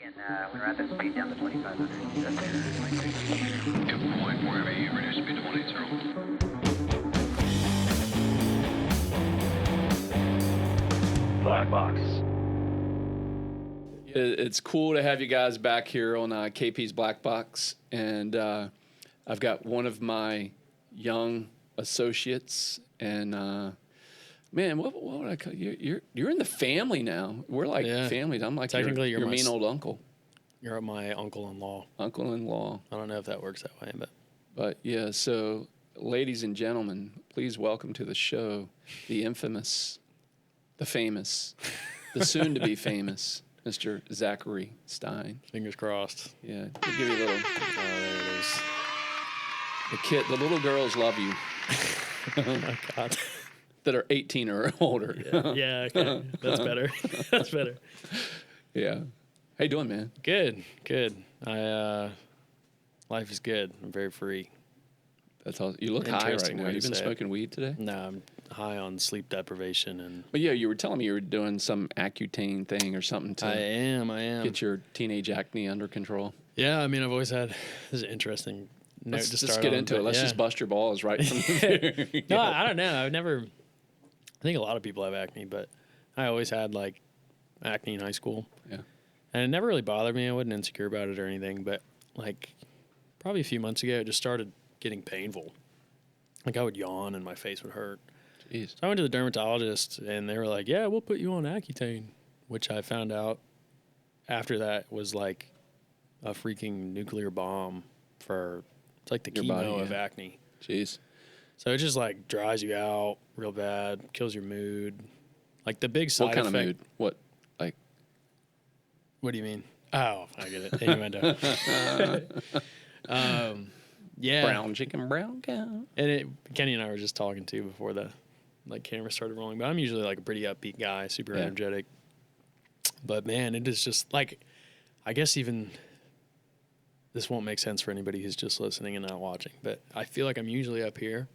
When rapid speed down to 2500. F1, reduce speed to 180. BlackBox. It's cool to have you guys back here on KP's BlackBox, and I've got one of my young associates, and man, what would I call you? You're in the family now. We're like family. I'm like technically your mean old uncle. You're my uncle-in-law. Uncle-in-law. I don't know if that works that way, But yeah. So, ladies and gentlemen, please welcome to the show the infamous, the famous, the soon-to-be famous Mr. Zachary Stein. Fingers crossed. Yeah, we'll give you a little. Oh, there it is. The little girls love you. Oh my God. That are 18 or older. Yeah, okay. That's better. That's better. Yeah. How you doing, man? Good. Life is good. I'm very free. That's all. You look high right Interesting now. way to You've been say it. smoking weed today? No, I'm high on sleep deprivation and But yeah, you were telling me you were doing some Accutane thing or something to I am. get your teenage acne under control. Yeah, I mean, I've always had this is an interesting note Let's to just start get on, into it. but Let's yeah. just bust your balls right from the beginning. No, I don't know. I think a lot of people have acne, but I always had like acne in high school. Yeah. And it never really bothered me. I wasn't insecure about it or anything, but like probably a few months ago, it just started getting painful. Like I would yawn and my face would hurt. Jeez. So I went to the dermatologist and they were like, yeah, we'll put you on Accutane, which I found out after that was like a freaking nuclear bomb it's like the Your chemo body, of yeah. acne. Jeez. So it just like dries you out real bad, kills your mood. Like the big side What kind effect. of mood? What? Like, What do you mean? Oh, I get it. Innuendo. Yeah. brown chicken, brown cow. And Kenny and I were just talking too before the camera started rolling. But I'm usually like a pretty upbeat guy, super energetic. But man, it is just like, I guess even this won't make sense for anybody who's just listening and not watching. But I feel like I'm usually up here,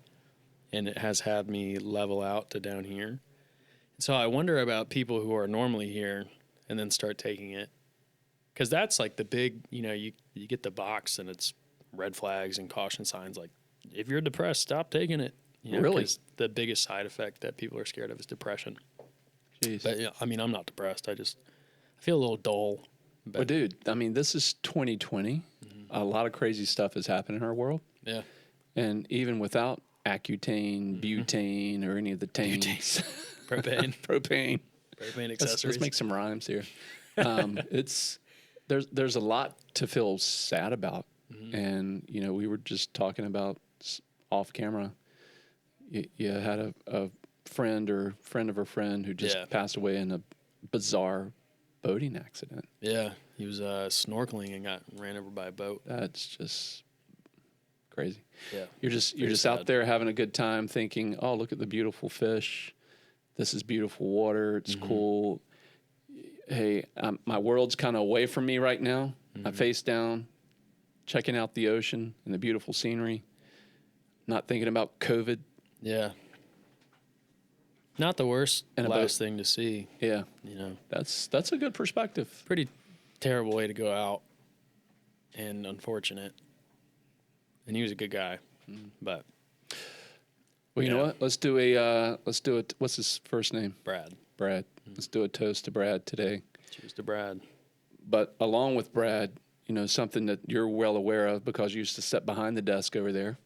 and it has had me level out to down here. And so I wonder about people who are normally here and then start taking it. Because that's like the big, you get the box and it's red flags and caution signs. Like, if you're depressed, stop taking it. Really? 'Cause the biggest side effect that people are scared of is depression. Jeez. But I mean, I'm not depressed. I feel a little dull. Well, dude, I mean, this is 2020. Mm-hmm. A lot of crazy stuff has happened in our world. Yeah. And even without Accutane, butane, or any of the tanes. Propane. Propane. Propane accessories. Let's make some rhymes here. There's a lot to feel sad about. Mm-hmm. And, we were just talking about off camera. You had a friend or friend of a friend who just passed away in a bizarre boating accident. Yeah. He was snorkeling and got ran over by a boat. That's just crazy. Yeah. You're just out there having a good time thinking, oh, look at the beautiful fish. This is beautiful water. It's cool. Hey, my world's kind of away from me right now. I'm face down, checking out the ocean and the beautiful scenery, not thinking about COVID. Yeah. Not the worst And a last boat. thing to see. Yeah, that's a good perspective. Pretty terrible way to go out and unfortunate. And he was a good guy. But Well, you know what? Let's do it. What's his first name? Brad. Brad. Let's do a toast to Brad today. Cheers to Brad. But along with Brad, something that you're well aware of because you used to sit behind the desk over there,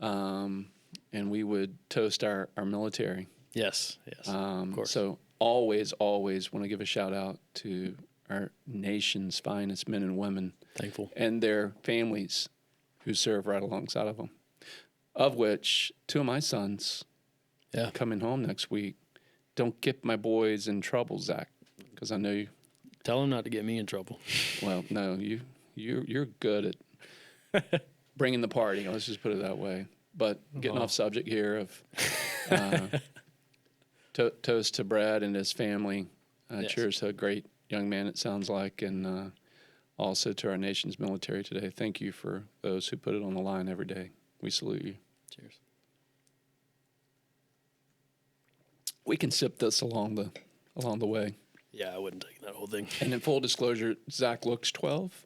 and we would toast our military. Yes, of course. So always want to give a shout out to our nation's finest men and women. Thankful. And their families who serve right alongside of them, of which two of my sons coming home next week. Don't get my boys in trouble, Zach, because I know you. Tell him not to get me in trouble. Well, no, you're good at bringing the party. Let's just put it that way. But getting off subject here of toast to Brad and his family. Cheers to a great young man, it sounds like, and also to our nation's military today. Thank you for those who put it on the line every day. We salute you. Cheers. We can sip this along the way. Yeah, I wouldn't take that whole thing. And in full disclosure, Zach looks 12,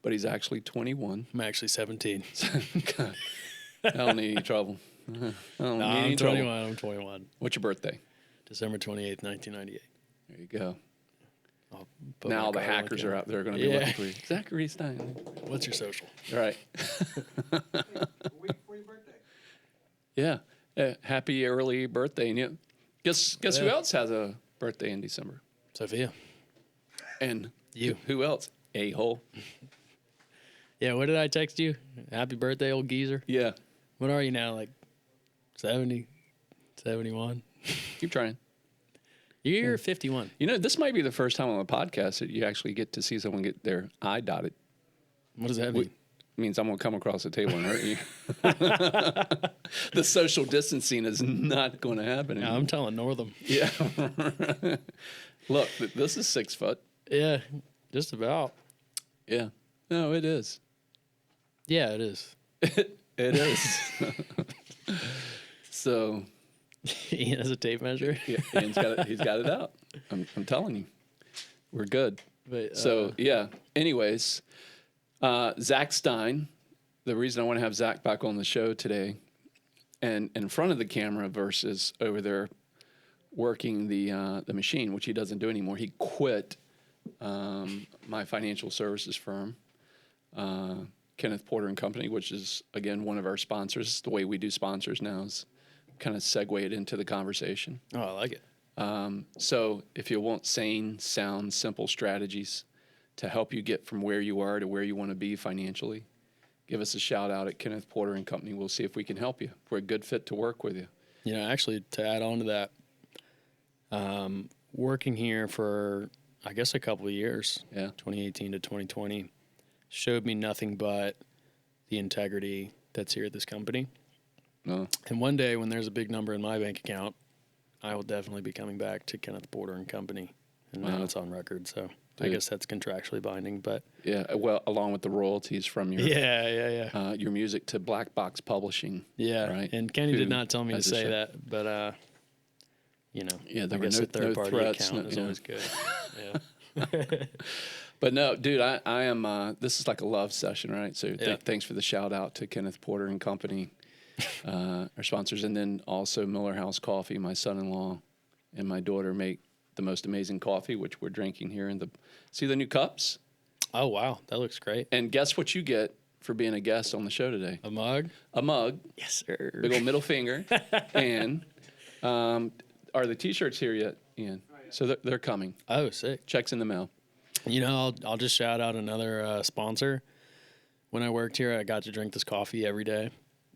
but he's actually 21. I'm actually 17. God, I don't need any trouble. I don't No, need any I'm trouble. 21. I'm 21. What's your birthday? December 28th, 1998. There you go. I'll put Now my the card on hackers are camera. out there going to be Yeah. looking for you. Zachary Stein. What's your social? All right. A week before your birthday. Yeah. Happy early birthday. And guess who Yeah. else has a birthday in December? Sophia. And You. Who else? A-hole. Yeah, what did I text you? Happy birthday, old geezer. Yeah. What are you now, like 70, 71? Keep trying. You're 51. You know, this might be the first time on the podcast that you actually get to see someone get their eye dotted. What does that mean? Means I'm going to come across the table and hurt you. The social distancing is not going to happen Yeah, anymore. I'm telling Northam. Yeah. Look, this is 6 foot. Yeah, just about. Yeah. No, it is. Yeah, it is. It is. So, He has a tape measure. yeah, he's got it out. I'm telling you. We're good. But, So, yeah. Anyways, Zach Stein, the reason I want to have Zach back on the show today and in front of the camera versus over there working the machine, which he doesn't do anymore. He quit my financial services firm, Kenneth Porter and Company, which is, again, one of our sponsors. The way we do sponsors now is kind of segue it into the conversation. oh, I like it. So if you want sane, sound, simple strategies to help you get from where you are to where you want to be financially, give us a shout out at Kenneth Porter and Company. We'll see if we can help you. We're a good fit to work with you. You know, actually, to add on to that, working here for, I guess, a couple of years, Yeah. 2018 to 2020, showed me nothing but the integrity that's here at this company. No. And one day when there's a big number in my bank account, I will definitely be coming back to Kenneth Porter and Company. And now Wow. it's on record, so I Dude. guess that's contractually binding. But Yeah. Well, along with the royalties from your your music to BlackBox Publishing. Yeah, Right. and Kenny Who did not tell me to has a say show. that, but you know, Yeah, there I were guess no- a third party threats, account no- is yeah. always good. Yeah, But no, dude, I am. This is like a love session, right? So Yeah. thanks for the shout out to Kenneth Porter and Company, our sponsors, and then also Miller House Coffee. My son-in-law and my daughter make the most amazing coffee, which we're drinking here. See the new cups, Oh wow, that looks great. and guess what you get for being a guest on the show today? A mug? A mug, Yes, sir. big old middle finger, and are the T-shirts here yet, Ian? So they're coming. Oh, sick. Checks in the mail. You know, I'll just shout out another sponsor. When I worked here, I got to drink this coffee every day,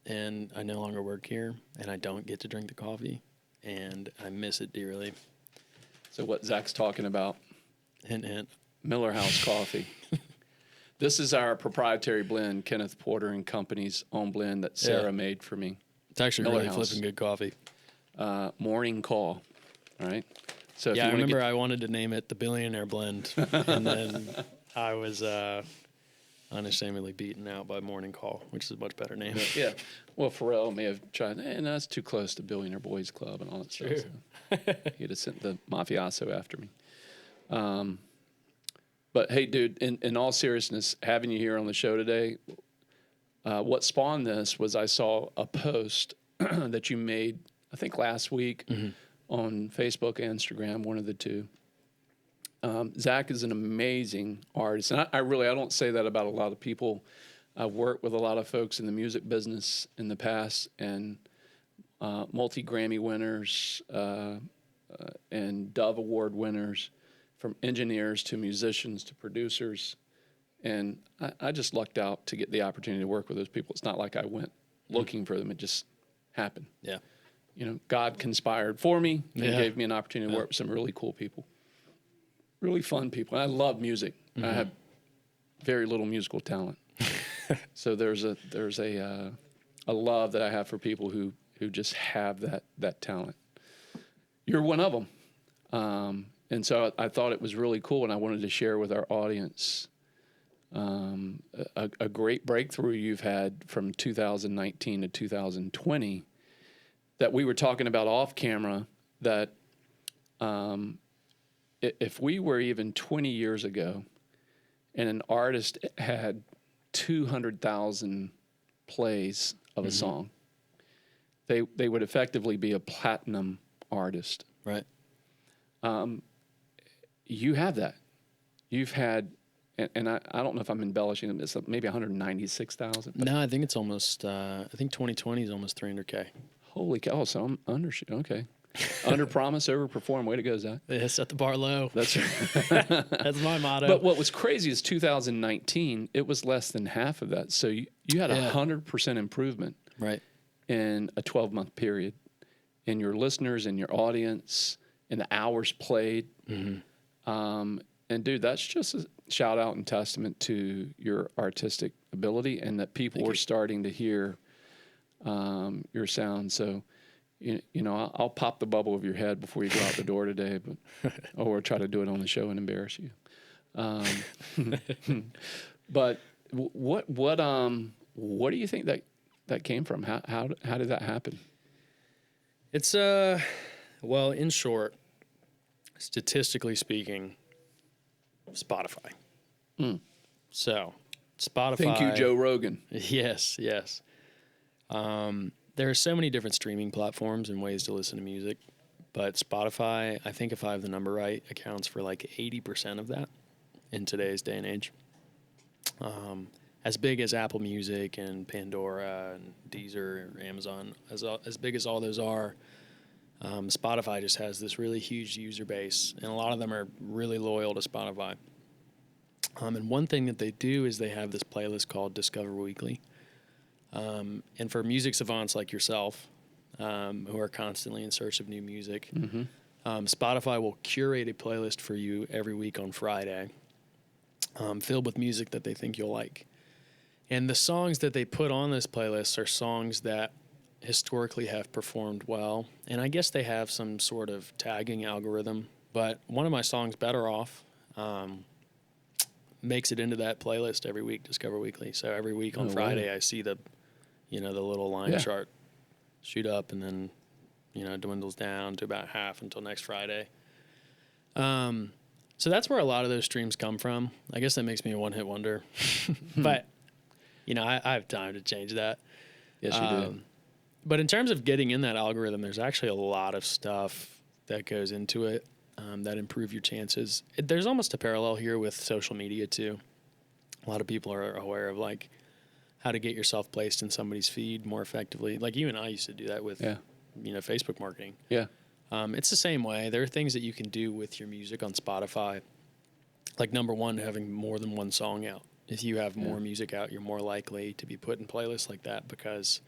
and I no longer work here, and I don't get to drink the coffee, and I miss it dearly. So what Zach's talking about. Hint, hint. Miller House Coffee. This is our proprietary blend, Kenneth Porter and Company's own blend that Sarah Yeah. made for me. It's actually Miller really House. flipping good coffee. Morning Call. All right. So if Yeah, you I wanna remember get- I wanted to name it the Billionaire Blend, and then I was unashamedly beaten out by Morning Call, which is a much better name. yeah. Well, Pharrell may have tried. No, that's too close to Billionaire Boys Club and all that stuff. True. So he'd have sent the mafioso after me. But hey, dude, in all seriousness, having you here on the show today, what spawned this was I saw a post that you made, I think last week, on Facebook and Instagram, one of the two. Zach is an amazing artist, and I don't say that about a lot of people. I've worked with a lot of folks in the music business in the past, and multi-Grammy winners and Dove Award winners, from engineers to musicians to producers. And I just lucked out to get the opportunity to work with those people. It's not like I went looking for them. It just happened. Yeah. You know, God conspired for me and Yeah. gave me an opportunity to work with some really cool people, really fun people. And I love music. I have very little musical talent. So there's a love that I have for people who just have that talent. You're one of them. And so I thought it was really cool, and I wanted to share with our audience a great breakthrough you've had from 2019 to 2020 that we were talking about off camera, that if we were even 20 years ago and an artist had 200,000 plays of a song, they would effectively be a platinum artist. Right. You have that. You've had, and I don't know if I'm embellishing, it's maybe 196,000. No, I think it's almost, I think 2020 is almost 300K. Holy cow. So I'm okay. Under promise, over perform. Way to go, Zach. Yeah, set the bar low. That's That's my motto. But what was crazy is 2019, it was less than half of that. So you had 100% improvement right. in a 12-month period in your listeners, in your audience, in the hours played. And dude, that's just a shout out and testament to your artistic ability, and that people were starting to hear your sound. So, you know, I'll pop the bubble of your head before you go out the door today, or try to do it on the show and embarrass you. But what do you think that came from? How did that happen? It's well, in short, statistically speaking, Spotify. So, Spotify. Thank you, Joe Rogan. Yes. There are so many different streaming platforms and ways to listen to music, but Spotify, I think if I have the number right, accounts for like 80% of that in today's day and age. As big as Apple Music and Pandora and Deezer and Amazon, as big as all those are, Spotify just has this really huge user base, and a lot of them are really loyal to Spotify. And one thing that they do is they have this playlist called Discover Weekly. And for music savants like yourself, who are constantly in search of new music, Spotify will curate a playlist for you every week on Friday, filled with music that they think you'll like. And the songs that they put on this playlist are songs that historically have performed well. And I guess they have some sort of tagging algorithm. But one of my songs, Better Off, makes it into that playlist every week, Discover Weekly. So every week on Friday, I see the little line chart shoot up, and then, dwindles down to about half until next Friday. So that's where a lot of those streams come from. I guess that makes me a one-hit wonder. But, I have time to change that. Yes, you do. But in terms of getting in that algorithm, there's actually a lot of stuff that goes into it that improve your chances. There's almost a parallel here with social media, too. A lot of people are aware of, like, how to get yourself placed in somebody's feed more effectively. Like you and I used to do that with, Facebook marketing. Yeah. It's the same way. There are things that you can do with your music on Spotify. Like, number one, having more than one song out. If you have more music out, you're more likely to be put in playlists like that, because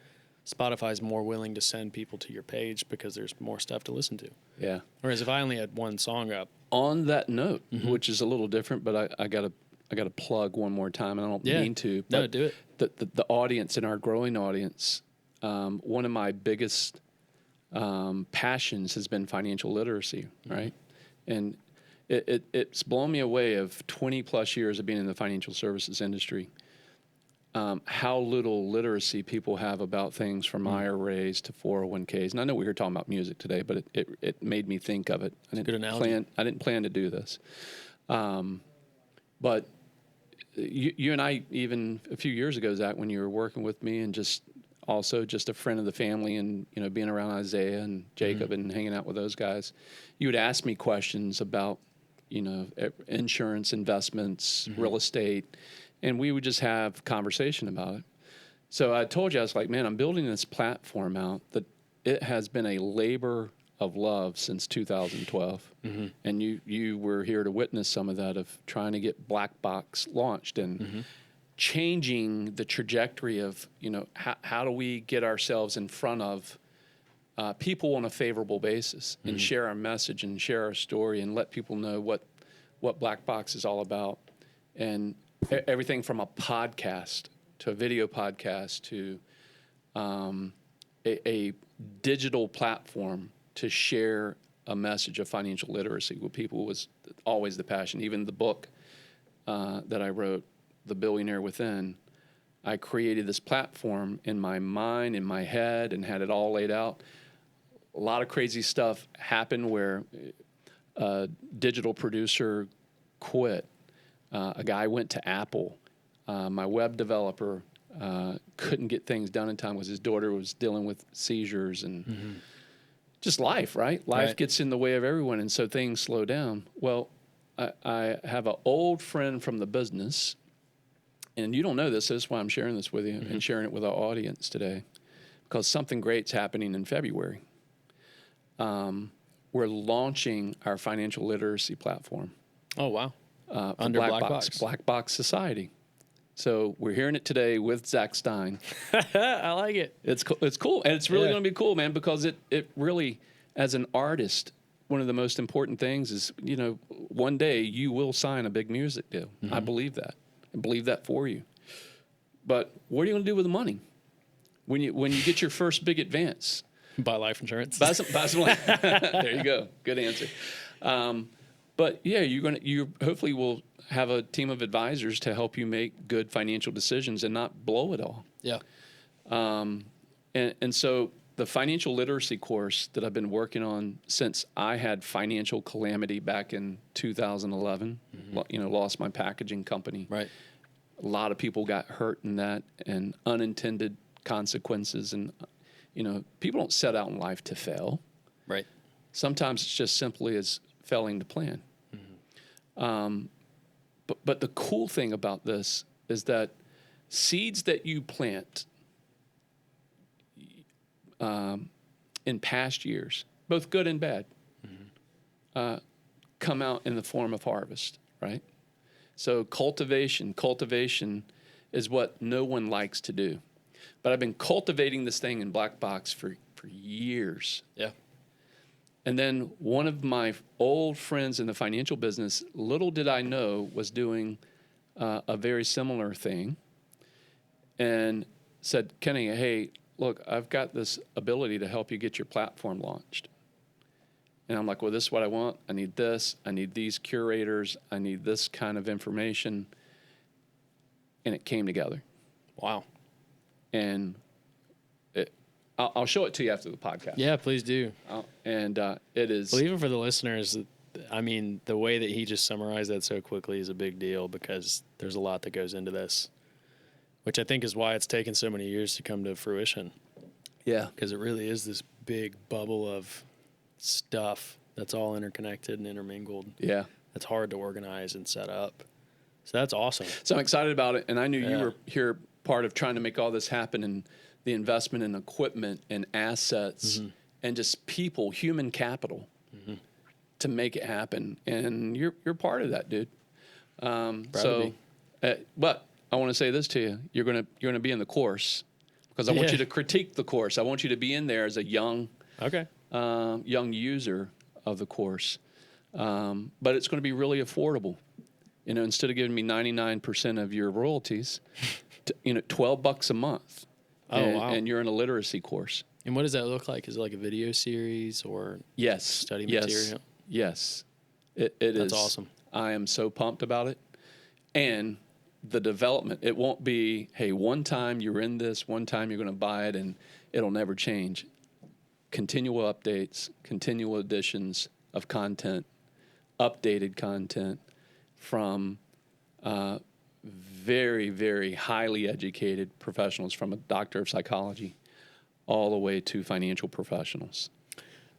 Spotify is more willing to send people to your page because there's more stuff to listen to. Yeah. Whereas if I only had one song up. On that note, which is a little different, but I got to plug one more time, and I don't mean to. But no, do it. The audience, and our growing audience, one of my biggest passions has been financial literacy, right? And it's blown me away of 20 plus years of being in the financial services industry, how little literacy people have about things from IRAs to 401ks. And I know we were talking about music today, but it made me think of it. I didn't plan to do this. But you and I, even a few years ago, Zach, when you were working with me and just a friend of the family, and being around Isaiah and Jacob and hanging out with those guys, you would ask me questions about insurance, investments, real estate, and we would just have conversation about it. So I told you, I was like, man, I'm building this platform out that it has been a labor of love since 2012. And you were here to witness some of that, of trying to get BlackBox launched and changing the trajectory of, how do we get ourselves in front of people on a favorable basis and share our message and share our story and let people know what BlackBox is all about. And everything from a podcast to a video podcast to a digital platform to share a message of financial literacy with people was always the passion. Even the book that I wrote, The Billionaire Within, I created this platform in my mind, in my head, and had it all laid out. A lot of crazy stuff happened where a digital producer quit. A guy went to Apple. My web developer couldn't get things done in time because his daughter was dealing with seizures and just life, right? Life gets in the way of everyone, and so things slow down. Well, I have an old friend from the business, and you don't know this. That's why I'm sharing this with you and sharing it with our audience today, because something great's happening in February. We're launching our financial literacy platform. Oh, wow. Under BlackBox. BlackBox Society. So we're hearing it today with Zach Stein. I like it. It's cool. And it's really going to be cool, man, because it really, as an artist, one of the most important things is, one day you will sign a big music deal. I believe that. I believe that for you. But what are you going to do with the money when you get your first big advance? Buy life insurance. Buy some life. There you go. Good answer. But yeah, you hopefully will have a team of advisors to help you make good financial decisions and not blow it all. Yeah. And so the financial literacy course that I've been working on since I had financial calamity back in 2011, lost my packaging company. Right. A lot of people got hurt in that and unintended consequences. And, people don't set out in life to fail. Right. Sometimes it's just simply as failing to plan. But the cool thing about this is that seeds that you plant in past years, both good and bad, come out in the form of harvest, right? So cultivation is what no one likes to do. But I've been cultivating this thing in BlackBox for years. Yeah. And then one of my old friends in the financial business, little did I know, was doing a very similar thing and said, Kenny, hey, look, I've got this ability to help you get your platform launched. And I'm like, well, this is what I want. I need this. I need these curators. I need this kind of information. And it came together. Wow. And I'll show it to you after the podcast. Yeah, please do. It is. Well, even for the listeners, I mean, the way that he just summarized that so quickly is a big deal because there's a lot that goes into this, which I think is why it's taken so many years to come to fruition. Yeah. Because it really is this big bubble of stuff that's all interconnected and intermingled. Yeah. That's hard to organize and set up. So that's awesome. So I'm excited about it. And I knew you were here part of trying to make all this happen, and the investment in equipment and assets and just people, human capital to make it happen. And you're part of that, dude. But I want to say this to you. You're gonna be in the course because I want you to critique the course. I want you to be in there as a young user of the course. But it's going to be really affordable. Instead of giving me 99% of your royalties, $12 a month. Wow. And you're in a literacy course. And what does that look like? Is it like a video series or study material? Yes. It is. That's awesome. I am so pumped about it. And the development, it won't be, hey, one time you're in this, one time you're going to buy it, and it'll never change. Continual updates, continual additions of content, updated content from very, very highly educated professionals, from a doctor of psychology all the way to financial professionals.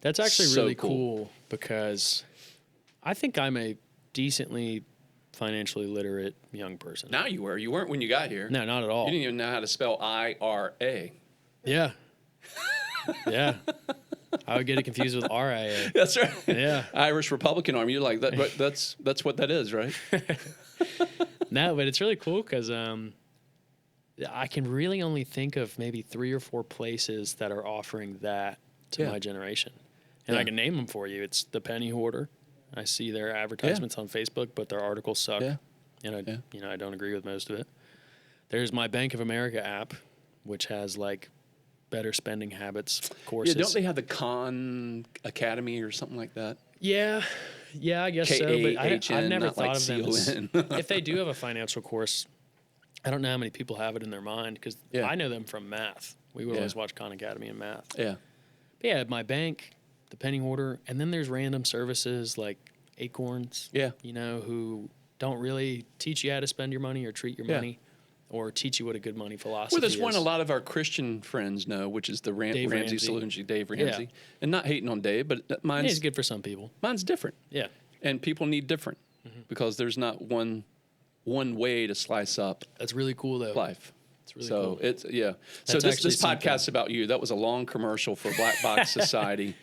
That's actually really cool because I think I'm a decently financially literate young person. Now you were. You weren't when you got here. No, not at all. You didn't even know how to spell IRA. Yeah. Yeah. I would get it confused with RIA. That's right. Yeah. Irish Republican Army. You're like, that's what that is, right? No, but it's really cool because I can really only think of maybe 3 or 4 places that are offering that to my generation. And I can name them for you. It's the Penny Hoarder. I see their advertisements on Facebook, but their articles suck. Yeah. And I don't agree with most of it. There's my Bank of America app, which has like better spending habits courses. Yeah, don't they have the Khan Academy or something like that? Yeah, I guess so. But I've never thought of them as, C-O-N. if they do have a financial course, I don't know how many people have it in their mind because I know them from math. We would always watch Khan Academy in math. Yeah. But yeah, my bank the penny hoarder, and then there's random services like Acorns. Yeah. You know, who don't really teach you how to spend your money or treat your Yeah. money, or teach you what a good money philosophy Well, there's is. one a lot of our Christian friends know, which is the Dave Ramsey Ramsey. solution, Dave Ramsey. And not hating on Dave, but Yeah, mine's it's good for some people. different. Yeah. And people need different because there's not one way to slice up That's really cool though. life. It's really So cool. it's so That's this actually podcast something. is about you. That was a long commercial for BlackBox Society.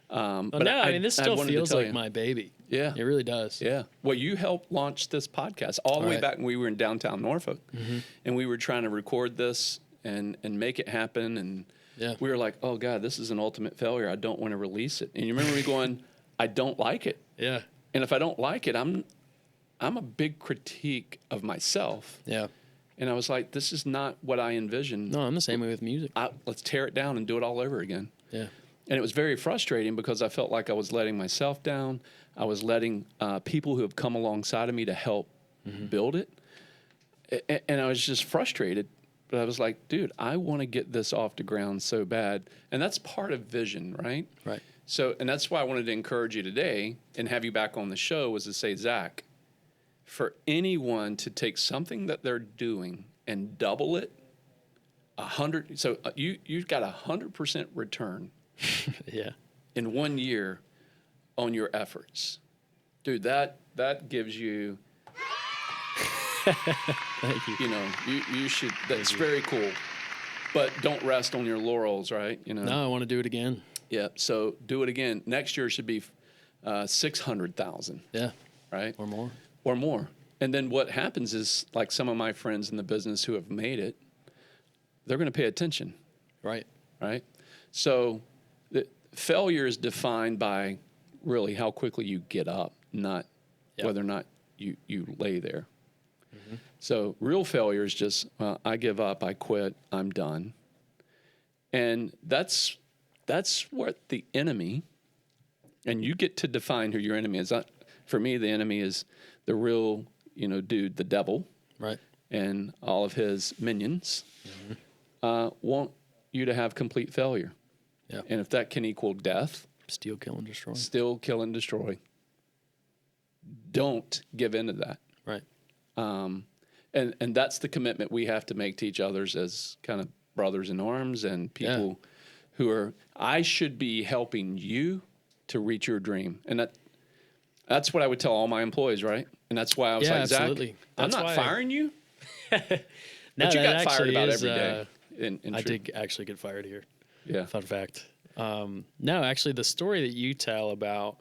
Well, no, I mean, this still wanted to feels tell like you. my baby. Yeah. It really does. Yeah. Well, you helped launch this podcast all the way Right. back when we were in downtown Norfolk, Mm-hmm. and we were trying to record this and make it happen. And Yeah. we were like, "Oh God, this is an ultimate failure. I don't want to release it." And you remember me going, "I don't like it, Yeah. and if I don't like it, I'm a big critique of myself." Yeah. And I was like, "This is not what I envisioned. No, I'm the same way with music. Let's tear it down and do it all over again." Yeah. And it was very frustrating because I felt like I was letting myself down. I was letting people who have come alongside of me to help build it. And I was just frustrated. But I was like, dude, I want to get this off the ground so bad. And that's part of vision, right? Right. So, and that's why I wanted to encourage you today and have you back on the show was to say, Zach, for anyone to take something that they're doing and double it, 100. So you've got 100% return Yeah. in 1 year on your efforts. Dude, that gives you, Thank you. you know, you should, that's very cool. But don't rest on your laurels, right? You know. No, I want to do it again. Yeah. So do it again. Next year should be 600,000, Yeah. right? Or more. Or more. And then what happens is, like some of my friends in the business who have made it, they're going to pay attention, Right. right? So the failure is defined by really how quickly you get up, not Yep. whether or not you lay there. So real failure is just, I give up, I quit, I'm done. And that's what the enemy, and you get to define who your enemy is. For me, the enemy is the real, dude, the devil, Right. and all of his minions want you to have complete failure. Yeah. And if that can equal death, Steal, kill, and destroy. still kill and destroy, don't give in to that. Right. And that's the commitment we have to make to each others as kind of brothers in arms and people who are, I should be helping you to reach your dream. And that's what I would tell all my employees, right? And that's why I was Yeah, like, Zach, absolutely. I'm That's not why- firing you, No, but you that got fired actually about is, every day. In I truth. did actually get fired here. Yeah. Fun fact. No, actually, the story that you tell about,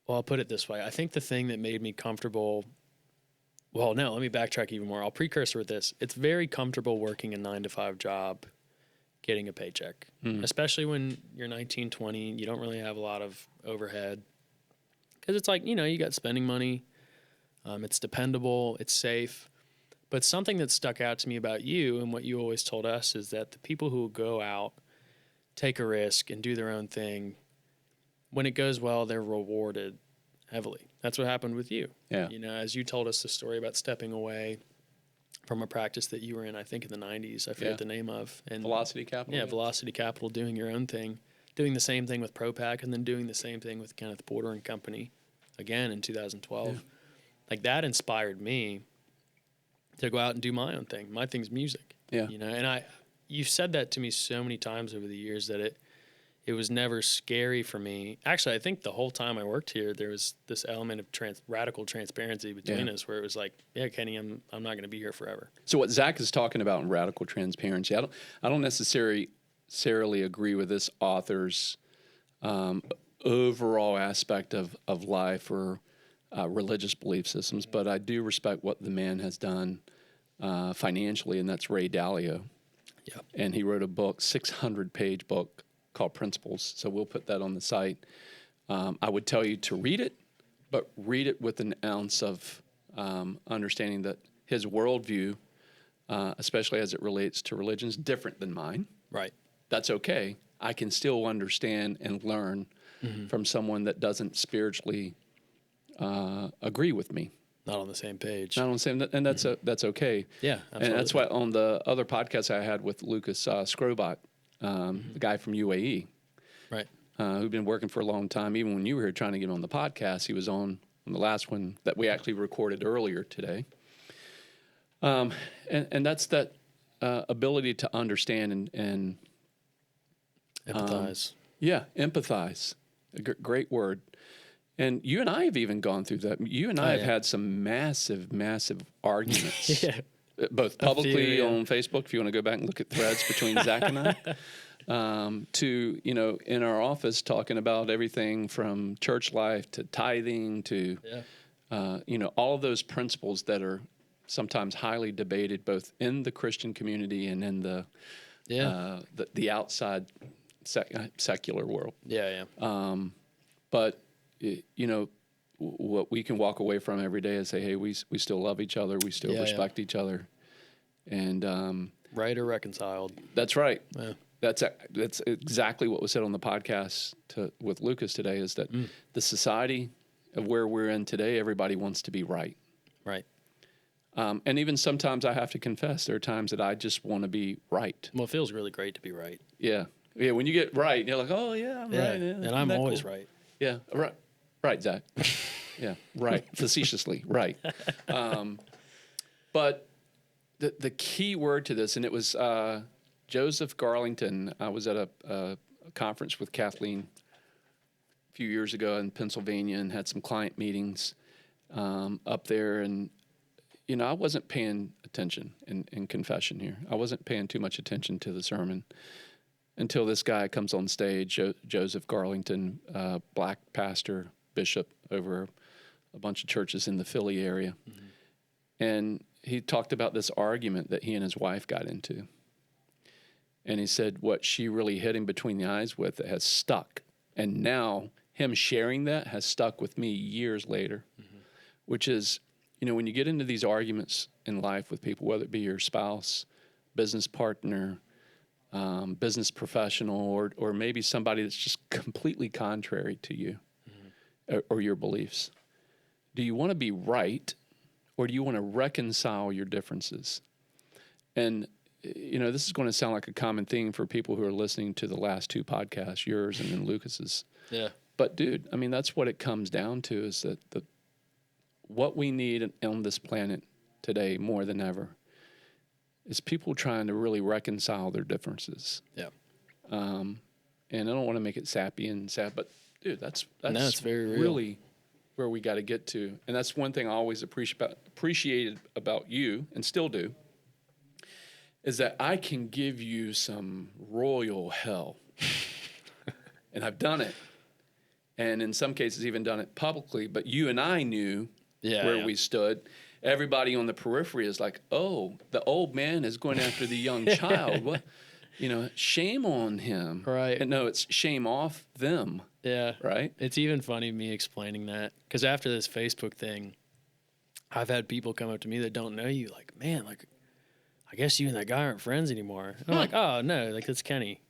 well, I'll put it this way. I think the thing that made me comfortable, well, no, let me backtrack even more. I'll precursor with this. It's very comfortable working a 9-to-5 job, getting a paycheck, especially when you're 19, 20. You don't really have a lot of overhead because it's like, you got spending money. It's dependable. It's safe. But something that stuck out to me about you and what you always told us is that the people who go out, take a risk, and do their own thing, when it goes well, they're rewarded heavily. That's what happened with you. Yeah. As you told us the story about stepping away from a practice that you were in, I think in the 90s, I forget Yeah. the name of. And Velocity Capital. Yeah, Velocity Capital, doing your own thing, doing the same thing with ProPack, and then doing the same thing with Kenneth Porter and Company again in 2012. Yeah. Like that inspired me to go out and do my own thing. My thing's music. Yeah. And you've said that to me so many times over the years that it was never scary for me. Actually, I think the whole time I worked here, there was this element of radical transparency between us, where it was like, yeah, Kenny, I'm not going to be here forever. So what Zach is talking about in radical transparency, I don't necessarily agree with this author's overall aspect of life or religious belief systems, but I do respect what the man has done financially, and that's Ray Dalio. Yeah. And he wrote a book, 600-page book called Principles. So we'll put that on the site. I would tell you to read it, but read it with an ounce of understanding that his worldview, especially as it relates to religion, is different than mine. Right. That's okay. I can still understand and learn from someone that doesn't spiritually agree with me. Not on the same page. Not on the same, and that's okay. Yeah, And that's why on the other podcast I had with Lucas Scrobot, the guy from UAE, who'd been working for a long time. Even when you were here trying to get on the podcast, he was on the last one that we actually recorded earlier today. And that's that ability to understand and Empathize. empathize. Great word. And you and I have even gone through that. You and I have had some massive, massive arguments. Yeah. Both publicly few, on Facebook, if you want to go back and look at threads between Zach and I, to, in our office talking about everything from church life to tithing to, all of those principles that are sometimes highly debated both in the Christian community and in the outside secular world. Yeah, yeah. But what we can walk away from every day is say, hey, we still love each other, we still respect each other, and right or reconciled. That's right. Yeah. That's exactly what was said on the podcast with Lucas today. Is that the society of where we're in today, everybody wants to be right. Right. And even sometimes I have to confess, there are times that I just want to be right. Well, it feels really great to be right. Yeah. Yeah. When you get right, you're like, oh yeah, I'm right. Yeah, and I'm always right. Yeah. Right. Right, Zach. Yeah. Right. Facetiously. Right. But the key word to this, and it was Joseph Garlington. I was at a conference with Kathleen a few years ago in Pennsylvania and had some client meetings up there. And, I wasn't paying attention in confession here. I wasn't paying too much attention to the sermon until this guy comes on stage, Joseph Garlington, black pastor, bishop over a bunch of churches in the Philly area. Mm-hmm. And he talked about this argument that he and his wife got into. And he said what she really hit him between the eyes with that has stuck. And now him sharing that has stuck with me years later, which is, when you get into these arguments in life with people, whether it be your spouse, business partner, business professional, or maybe somebody that's just completely contrary to you or your beliefs, do you want to be right or do you want to reconcile your differences? And this is going to sound like a common theme for people who are listening to the last two podcasts, yours and then Lucas's. Yeah. But dude, that's what it comes down to, is that what we need on this planet today more than ever is people trying to really reconcile their differences. Yeah. And I don't want to make it sappy and sad, but dude, that's it's very real. Really where we got to get to. And that's one thing I always appreciated about you and still do, is that I can give you some royal hell. And I've done it. And in some cases even done it publicly, but you and I knew where we stood. Everybody on the periphery is like, oh, the old man is going after the young child. What? Shame on him. Right. And no, it's shame off them. Yeah. Right? It's even funny me explaining that, because after this Facebook thing, I've had people come up to me that don't know you, like, man, like, I guess you and that guy aren't friends anymore. And I'm like, oh, no, like, that's Kenny.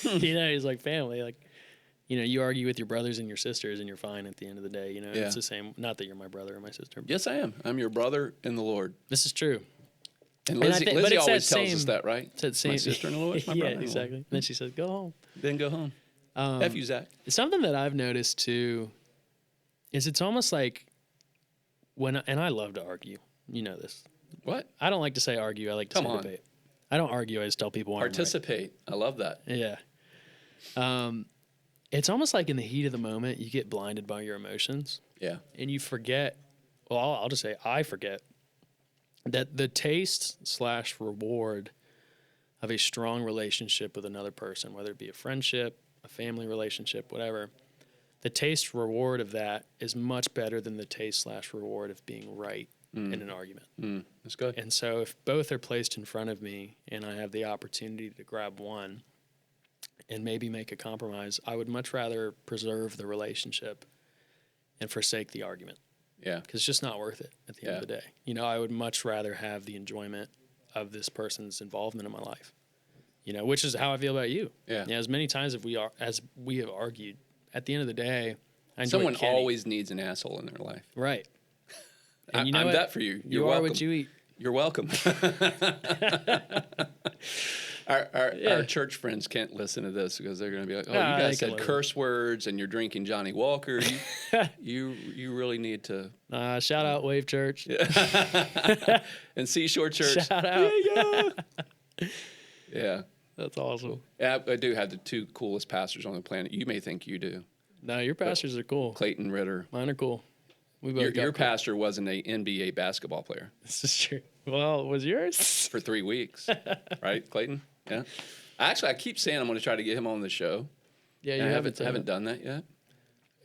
He's like family. Like, you argue with your brothers and your sisters and you're fine at the end of the day. It's the same. Not that you're my brother or my sister. Yes, I am. I'm your brother in the Lord. This is true. And Lizzie always tells us that, right? My sister-in-law is my brother. Yeah, exactly. And then she says, go home. Then go home. F you, Zach. Something that I've noticed, too, is it's almost like and I love to argue. You know this. What? I don't like to say argue. I like to say debate. I don't argue. I just tell people participate. I love that. Yeah. It's almost like in the heat of the moment, you get blinded by your emotions. Yeah. And you forget, I'll just say I forget, that the taste/reward of a strong relationship with another person, whether it be a friendship, a family relationship, whatever, the taste reward of that is much better than the taste/reward of being right in an argument. That's good. And so if both are placed in front of me and I have the opportunity to grab one and maybe make a compromise, I would much rather preserve the relationship and forsake the argument. Yeah. Because it's just not worth it at the end of the day. I would much rather have the enjoyment of this person's involvement in my life, which is how I feel about you. Yeah. As many times as we have argued, at the end of the day, I enjoy someone Kenny. always needs an asshole in their life. Right. And I'm that for you. You're you welcome. are what you eat. You're welcome. Our church friends can't listen to this because they're going to be like, "Oh, Nah, you they guys can said listen. curse words and you're drinking Johnny Walker. You really need to." Shout out Wave Church. And Seashore Church. Shout out. Yeah. That's awesome. Yeah, I do have the two coolest pastors on the planet. You may think you do. No, your pastors are cool. Clayton Ritter. Mine are cool. We both got Your cool. pastor wasn't a NBA basketball player This is true. Well, was yours? for 3 weeks, right, Clayton? Yeah. Actually, I keep saying I'm going to try to get him on the show. Yeah, And you I haven't haven't done that yet.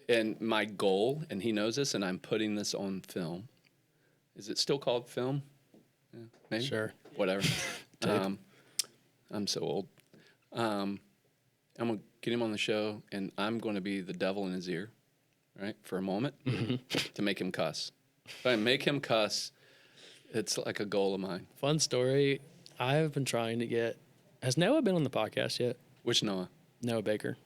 And my goal, and he knows this, and I'm putting this on film. Is it still called film? Yeah, maybe. Sure. Whatever. I'm so old. I'm going to get him on the show, and I'm going to be the devil in his ear, right, for a moment to make him cuss. If I make him cuss, it's like a goal of mine. Fun story. I've been trying to get. Has Noah been on the podcast yet? Which Noah? Noah Baker.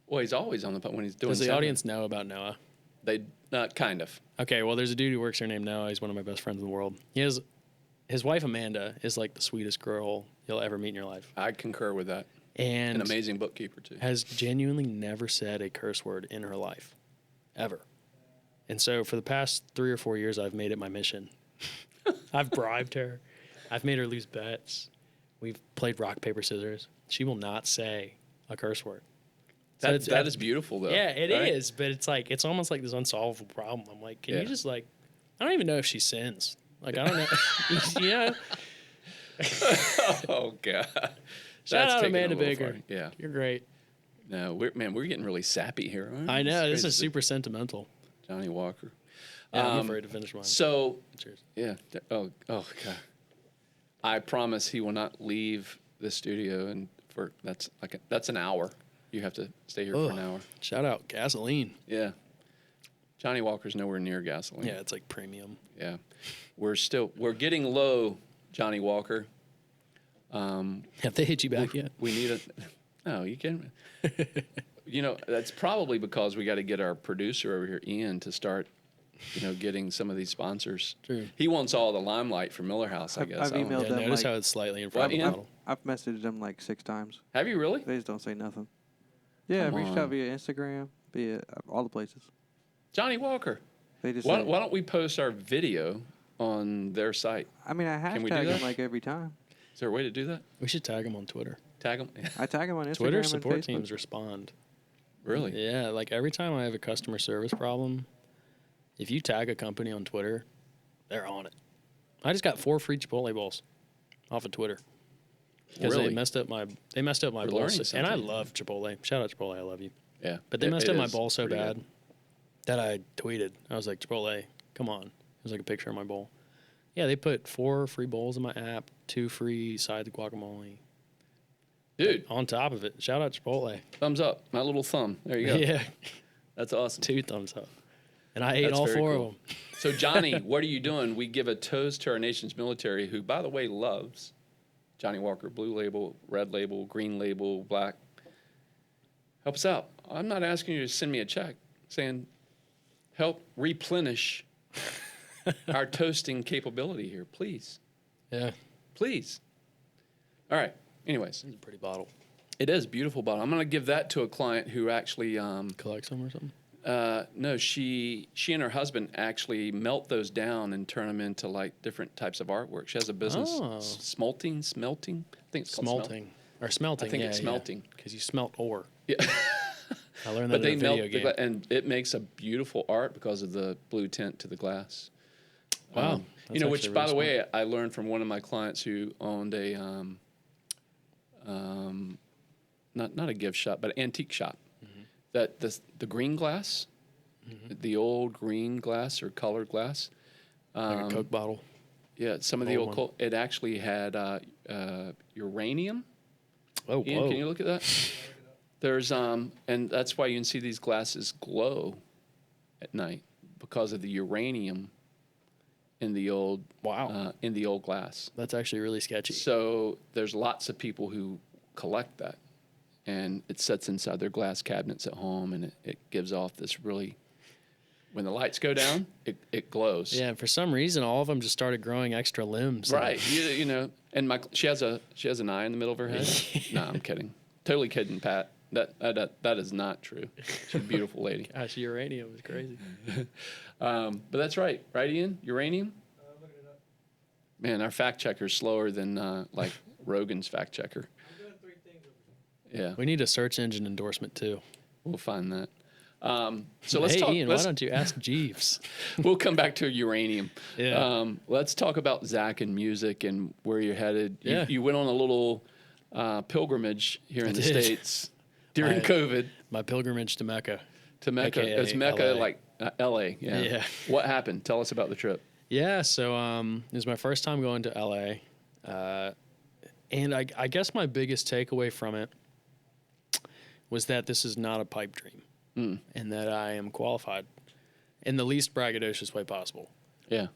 Well, he's always on the when he's doing. Does the Saturday. audience know about Noah? They kind of. Okay, well, there's a dude who works here named Noah. He's one of my best friends in the world. His wife Amanda is like the sweetest girl you'll ever meet in your life, I concur with that. and An amazing bookkeeper too. has genuinely never said a curse word in her life, ever. And so for the past 3 or 4 years, I've made it my mission. I've bribed her. I've made her lose bets. We've played rock, paper, scissors. She will not say a curse word. So That is beautiful though. Yeah, it right? is, but it's almost like this unsolvable problem. I'm like, can Yeah. you just like, I don't even know if she sins. Like, I don't know. You know? Oh god. Shout That's out taking it a Amanda little Baker. far. Yeah. You're great. No, we're getting really sappy here. Aren't we? I know. It's This is crazy. super sentimental. Johnny Walker. Yeah, I'm afraid to finish mine. So Cheers. yeah. Oh god. I promise he will not leave the studio, and that's an hour. You have to stay here for an hour. Shout out gasoline. Yeah. Johnny Walker's nowhere near gasoline. Yeah, it's like premium. Yeah. We're getting low, Johnny Walker. Have they hit you back yet? We need no, you can. That's probably because we got to get our producer over here, Ian, to start, getting some of these sponsors. True. He wants all the limelight from Miller House, I I've guess. I don't know. emailed Yeah, them notice like, how it's slightly in front of the Ian? bottle. I've messaged them like 6 times. Have you really? They just don't say nothing. Yeah, Come I've reached on. out via Instagram, via all the places. Johnny Walker. They just. Why say- don't we post our video on their site? I mean, I Can we do hashtag that? them like every time. Is there a way to do that? We should tag them on Twitter. Tag them? I tag them on Instagram Twitter and support Facebook. teams respond. Really? Yeah, like every time I have a customer service problem, if you tag a company on Twitter, they're on it. I just got 4 free Chipotle bowls off of Twitter because Really? they messed up my We're bowl, learning and I something. love Chipotle. Shout out Chipotle, I love you. Yeah. But they messed up my is bowl so pretty bad good. that I tweeted. I was like, Chipotle, come on. It was like a picture of my bowl. Yeah, they put 4 free bowls in my app, 2 free sides of guacamole. Dude, On top of it, shout out Chipotle. thumbs up. My little thumb. There you go. Yeah, That's awesome. 2 thumbs up. And I ate That's all very 4 cool. of them. So, Johnny, what are you doing? We give a toast to our nation's military, who, by the way, loves Johnny Walker, blue label, red label, green label, black. Help us out. I'm not asking you to send me a check, saying help replenish our toasting capability here, please. Yeah, Please. All right. Anyways, it's a pretty bottle. it is a beautiful bottle. I'm going to give that to a client who actually Collect some or something? no, she and her husband actually melt those down and turn them into like different types of artwork. She has a business, Oh. smelting. I think it's called Smelting. Or smelting. I think it's smelting. Because you smelt ore. Yeah, I learned that but they in a melt video game. and it makes a beautiful art because of the blue tint to the glass. Wow. That's Which actually by the really way, I learned from one of my clients who owned a not a gift shop, but an antique shop. Mm-hmm. That the green glass, the old green glass or colored glass. like a Coke bottle. Yeah, some of the Old old it actually had uranium. Oh, Ian, whoa. can you look at that? There's and that's why you can see these glasses glow at night because of the uranium in the old Wow. in the old glass. That's actually really sketchy. So there's lots of people who collect that, and it sits inside their glass cabinets at home, and it gives off this really When the lights go down, it glows. Yeah, and for some reason, all of them just started growing extra limbs. Right. You know, and she has an eye in the middle of her head. No, I'm kidding. Totally kidding, Pat. That is not true. She's a beautiful lady. Gosh, uranium is crazy. But that's right. Right, Ian? Uranium? Looking it up. Man, our fact checker's slower than like Rogan's fact checker. I'm doing 3 things over here. Yeah, We need a search engine endorsement too. we'll find that. So let's hey, talk. Ian, why don't you ask Jeeves? We'll come back to uranium. Yeah. Let's talk about Zach and music and where you're headed. Yeah. You went on a little pilgrimage here in the did. States during I- COVID My pilgrimage to Mecca. to Mecca. AKA It's Mecca, LA. like LA. Yeah. Yeah. What happened? Tell us about the trip. Yeah, so it was my first time going to LA. And I guess my biggest takeaway from it was that this is not a pipe dream and that I am qualified in the least braggadocious way possible. Yeah.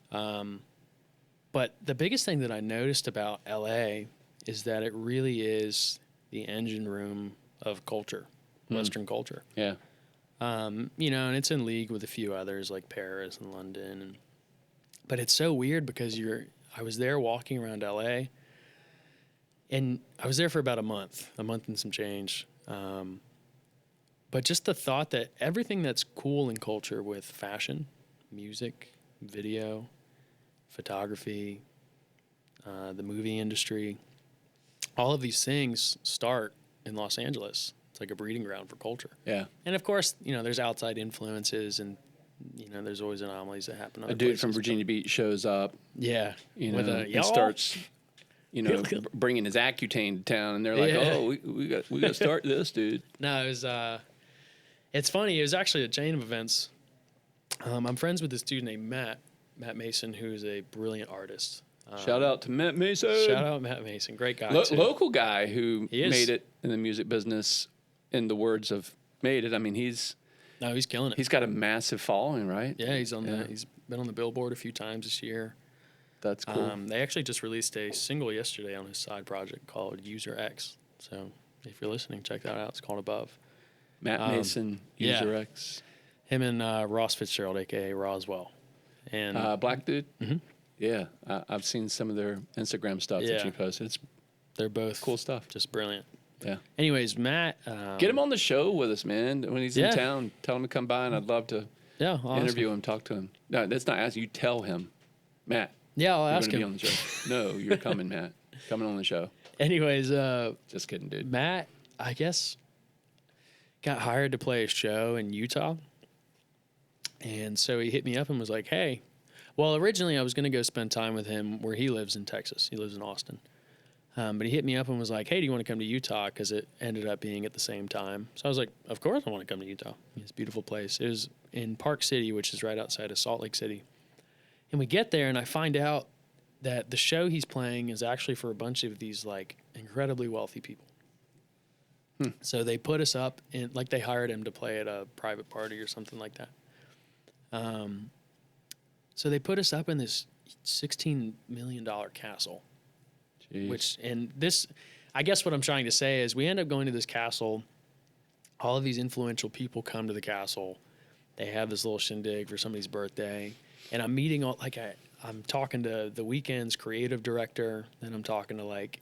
But the biggest thing that I noticed about LA is that it really is the engine room of culture, Western culture. Yeah. You know, and it's in league with a few others like Paris and London. But it's so weird because I was there walking around LA, and I was there for about a month and some change. But just the thought that everything that's cool in culture with fashion, music, video, photography, the movie industry, all of these things start in Los Angeles. It's like a breeding ground for culture. Yeah. And of course, you know, there's outside influences and, you know, there's always anomalies that happen. A dude from Virginia Beach shows up, Yeah. you know, With a, and "Y'all?" starts, you know, bringing his Accutane to town, and they're like, Yeah. "Oh, we got to start this, dude." No, it was, it's funny. It was actually a chain of events. I'm friends with this dude named Matt Mason, who's a brilliant artist. Shout out to Matt Mason. Shout out Matt Mason. Great guy, too. Local guy who He is. made it in the music business. In the words of made it, I mean, he's No, he's killing it. got a massive following, right? Yeah, he's on Yeah. he's been on the Billboard a few times this year. That's cool. They actually just released a single yesterday on his side project called User X. So if you're listening, check that out. It's called Above. Matt Mason, yeah. User X, Him and Ross Fitzgerald, aka Roswell, and black dude. Mm-hmm. Yeah, I've seen some of their Instagram stuff that Yeah. you posted. It's they're both cool stuff. just brilliant. Yeah. Anyways, Matt, Get him on the show with us, man. When he's Yeah. in town, tell him to come by, and I'd love to Yeah, I'll ask interview him. him, talk to him. No, that's not asking you. Tell him, Matt. Yeah, I'll You're ask going to be him. on the show. No, you're coming, Matt. Coming on the show. Anyways, Just kidding, dude. Matt, I guess, got hired to play a show in Utah. And so he hit me up and was like, hey, well, originally I was going to go spend time with him where he lives in Texas. He lives in Austin. But he hit me up and was like, hey, do you want to come to Utah? Because it ended up being at the same time. So I was like, of course I want to come to Utah. It's a beautiful place. It was in Park City, which is right outside of Salt Lake City. And we get there and I find out that the show he's playing is actually for a bunch of these like incredibly wealthy people. So they put us up in, like they hired him to play at a private party or something like that. So they put us up in this $16 million castle. Jeez. Which, and this, I guess what I'm trying to say is we end up going to this castle. All of these influential people come to the castle. They have this little shindig for somebody's birthday. And I'm meeting all, like, I'm talking to The Weeknd's creative director. Then I'm talking to, like,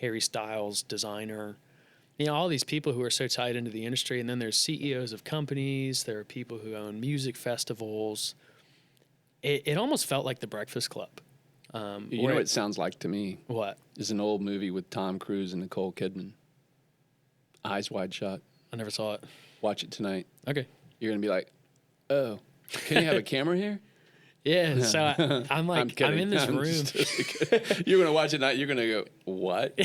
Harry Styles, designer. You know, all these people who are so tied into the industry. And then there's CEOs of companies. There are people who own music festivals. It almost felt like the Breakfast Club. You where know what it sounds like to me? What? Is an old movie with Tom Cruise and Nicole Kidman. Eyes Wide Shut. I never saw it. Watch it tonight. Okay. You're going to be like, oh, can you have a camera here? Yeah, so I'm like, I'm kidding. in this room. You're going to watch it tonight. You're going to go, what?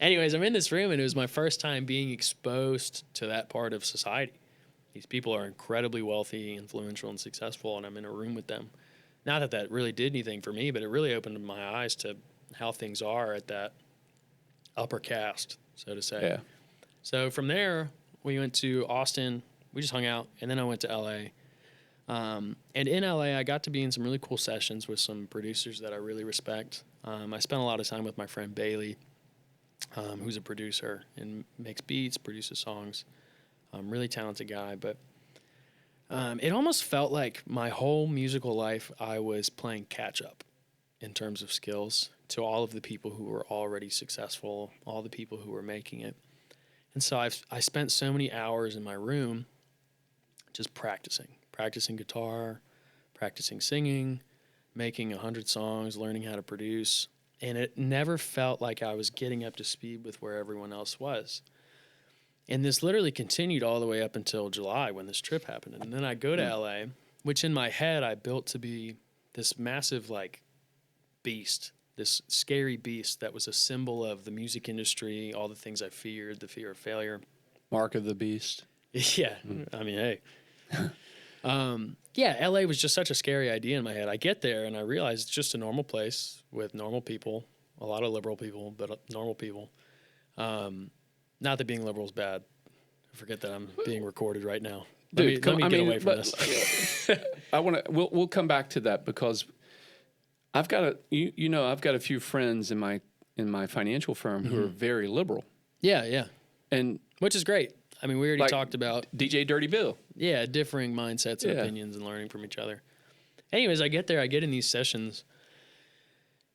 Anyways, I'm in this room, and it was my first time being exposed to that part of society. These people are incredibly wealthy, influential, and successful, and I'm in a room with them. Not that that really did anything for me, but it really opened my eyes to how things are at that upper caste, so to say. Yeah. So from there, we went to Austin. We just hung out, and then I went to L.A. And in LA, I got to be in some really cool sessions with some producers that I really respect. I spent a lot of time with my friend Bailey, who's a producer and makes beats, produces songs. Really talented guy. But It almost felt like my whole musical life I was playing catch up in terms of skills to all of the people who were already successful, all the people who were making it. And so I spent so many hours in my room just practicing guitar, practicing singing, making 100 songs, learning how to produce. And it never felt like I was getting up to speed with where everyone else was. And this literally continued all the way up until July when this trip happened. And then I go to LA, which in my head I built to be this massive like beast, this scary beast that was a symbol of the music industry, all the things I feared, the fear of failure. Mark of the beast. Yeah. I mean, hey. Yeah, LA was just such a scary idea in my head. I get there and I realize it's just a normal place with normal people, a lot of liberal people, but normal people. Not that being liberal is bad. I forget that I'm being recorded right now. Let me get away from this. We'll come back to that because I've got a few friends in my financial firm who are very liberal. Yeah. And which is great. I mean, we already talked about DJ Dirty Bill. Yeah, differing mindsets and opinions and learning from each other. Anyways, I get there, I get in these sessions,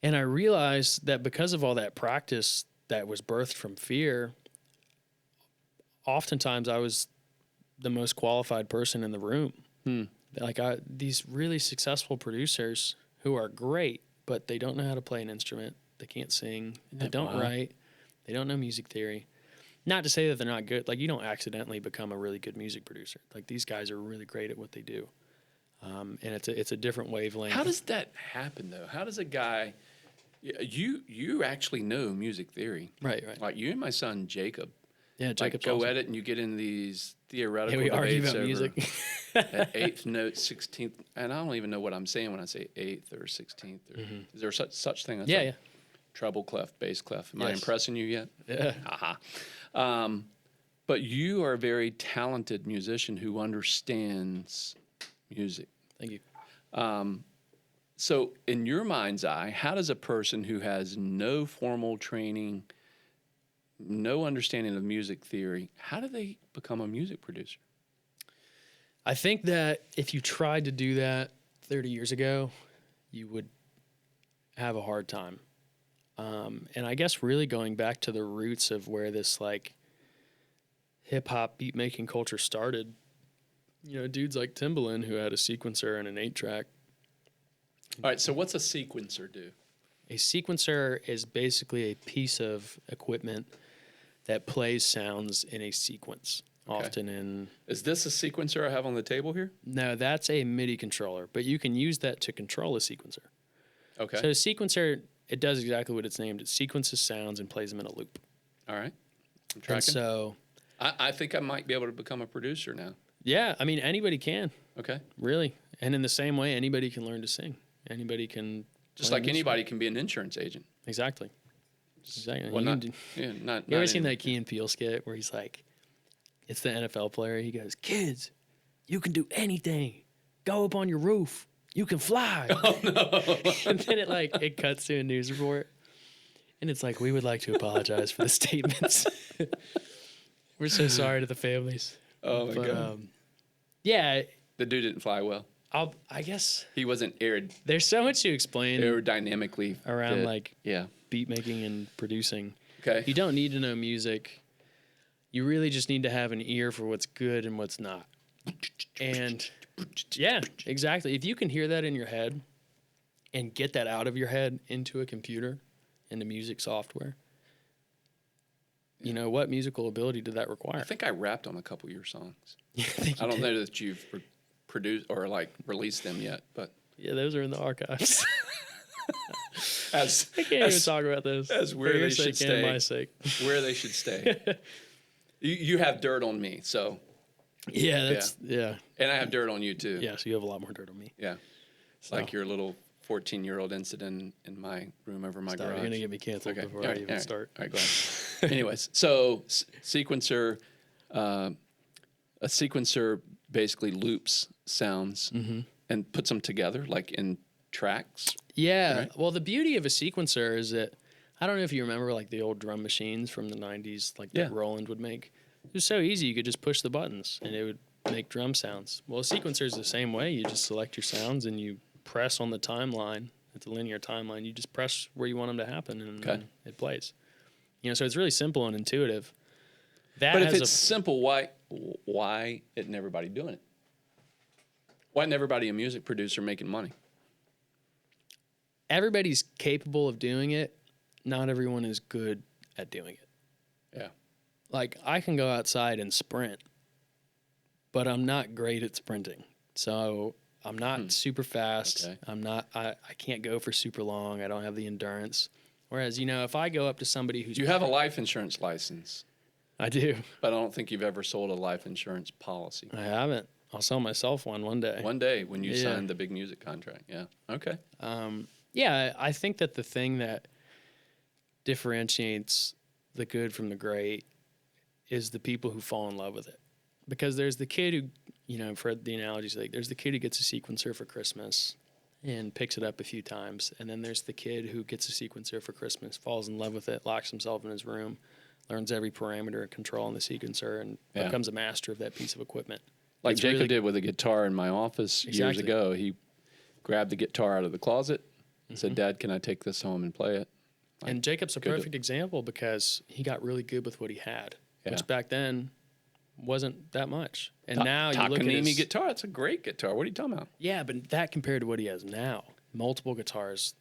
and I realize that because of all that practice that was birthed from fear, oftentimes I was the most qualified person in the room. Like these really successful producers who are great, but they don't know how to play an instrument. They can't sing. They don't write. They don't know music theory. Not to say that they're not good. Like, you don't accidentally become a really good music producer. Like, these guys are really great at what they do. And it's a different wavelength. How does that happen, though? How does a guy... You actually know music theory. Right. Like, you and my son, Jacob. Yeah, Jacob's go awesome. at it, and you get in these theoretical we argue debates about over music. at 8th note, 16th... And I don't even know what I'm saying when I say 8th or 16th. Is there such thing? Yeah. Treble clef, bass clef. Am I Yes. impressing you yet? Yeah. Aha. But you are a very talented musician who understands music. Thank you. So in your mind's eye, how does a person who has no formal training, no understanding of music theory, how do they become a music producer? I think that if you tried to do that 30 years ago, you would have a hard time. And I guess really going back to the roots of where this like hip hop beat making culture started, dudes like Timbaland who had a sequencer and an 8-track. All right, so what's a sequencer do? A sequencer is basically a piece of equipment that plays sounds in a sequence, often in... Is this a sequencer I have on the table here? No, that's a MIDI controller, but you can use that to control a sequencer. Okay. So a sequencer, it does exactly what it's named. It sequences sounds and plays them in a loop. All right. I'm tracking. And so... I think I might be able to become a producer now. Yeah, I mean, anybody can. Okay. Really. And in the same way, anybody can learn to sing. Anybody can... Just like anybody can be an insurance agent. Exactly. Exactly. Well, you ever seen that Key and Peele skit where he's like, it's the NFL player. He goes, kids, you can do anything. Go up on your roof. You can fly. Oh, no. And then it cuts to a news report. And it's like, we would like to apologize for the statements. We're so sorry to the families. Oh, my God. Yeah. The dude didn't fly well. I guess. He wasn't There's so much to explain. Aerodynamically. Around yeah. beat making and producing. Okay. You don't need to know music. You really just need to have an ear for what's good and what's not. And yeah, exactly. If you can hear that in your head and get that out of your head into a computer, into music software, what musical ability did that require? I think I rapped on a couple of your songs. I don't know that you've produced or released them yet, but yeah, those are in the archives. I can't even talk about this. As where they should stay. And my sake. Where they should stay. You have dirt on me, so. Yeah, And I have dirt on you too. Yeah, so you have a lot more dirt on me. Yeah. It's like your little 14-year-old incident in my room over my garage. You're going to get me canceled before I even start. All right, go ahead. Anyways, so sequencer, a sequencer basically loops sounds and puts them together like in tracks. Yeah. Right? Well, the beauty of a sequencer is that, I don't know if you remember like the old drum machines from the 90s, like that Roland would make. It was so easy. You could just push the buttons and it would make drum sounds. Well, a sequencer is the same way. You just select your sounds and you press on the timeline. It's a linear timeline. You just press where you want them to happen, and then it plays. So it's really simple and intuitive. But if it's simple, why isn't everybody doing it? Why isn't everybody a music producer making money? Everybody's capable of doing it. Not everyone is good at doing it. Yeah. Like, I can go outside and sprint, but I'm not great at sprinting. So I'm not super fast. Okay. I can't go for super long. I don't have the endurance. Whereas, if I go up to somebody who's... You have a life insurance license. I do. But I don't think you've ever sold a life insurance policy. I haven't. I'll sell myself one day. One day when you sign the big music contract. Yeah. Okay. Yeah, I think that the thing that differentiates the good from the great is the people who fall in love with it. Because there's the kid who, for the analogy's sake, there's the kid who gets a sequencer for Christmas and picks it up a few times. And then there's the kid who gets a sequencer for Christmas, falls in love with it, locks himself in his room, learns every parameter and control on the sequencer, and becomes a master of that piece of equipment. Like Jacob did with a guitar in my office years ago. He grabbed the guitar out of the closet and said, "Dad, can I take this home and play it?" And Jacob's a perfect example because he got really good with what he had, which back then wasn't that much. And now you look at his guitar. It's a great guitar. What are you talking about? Yeah, but that compared to what he has now, multiple guitars,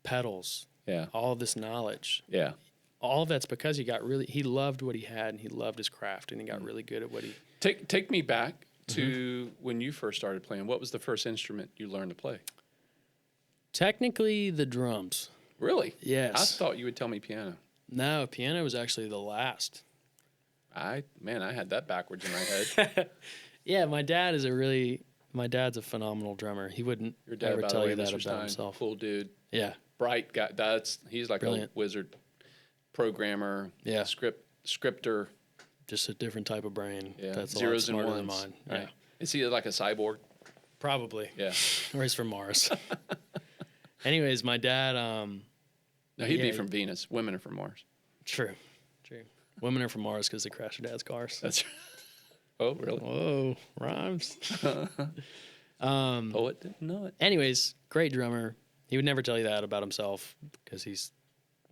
pedals, all of this knowledge. Yeah. All of that's because he loved what he had, and he loved his craft, and he got really good at what he... Take me back to when you first started playing. What was the first instrument you learned to play? Technically, the drums. Really? Yes. I thought you would tell me piano. No, piano was actually the last. I had that backwards in my head. Yeah, my dad's a phenomenal drummer. He wouldn't Your dad, ever by tell the way, you that Mr. about Stein, himself. cool dude. Yeah. Bright guy. He's like Brilliant. a wizard, programmer, scripter. Just a different type of brain. Yeah. That's Zeros a lot and smarter ones. than mine. Right. Is he like a cyborg? Probably. Yeah. Or he's from Mars. Anyways, my dad... No, he'd be from Venus. Women are from Mars. True. Women are from Mars because they crash their dad's cars. That's Oh, really? Whoa, rhymes. Poet didn't know it. Anyways, great drummer. He would never tell you that about himself because he's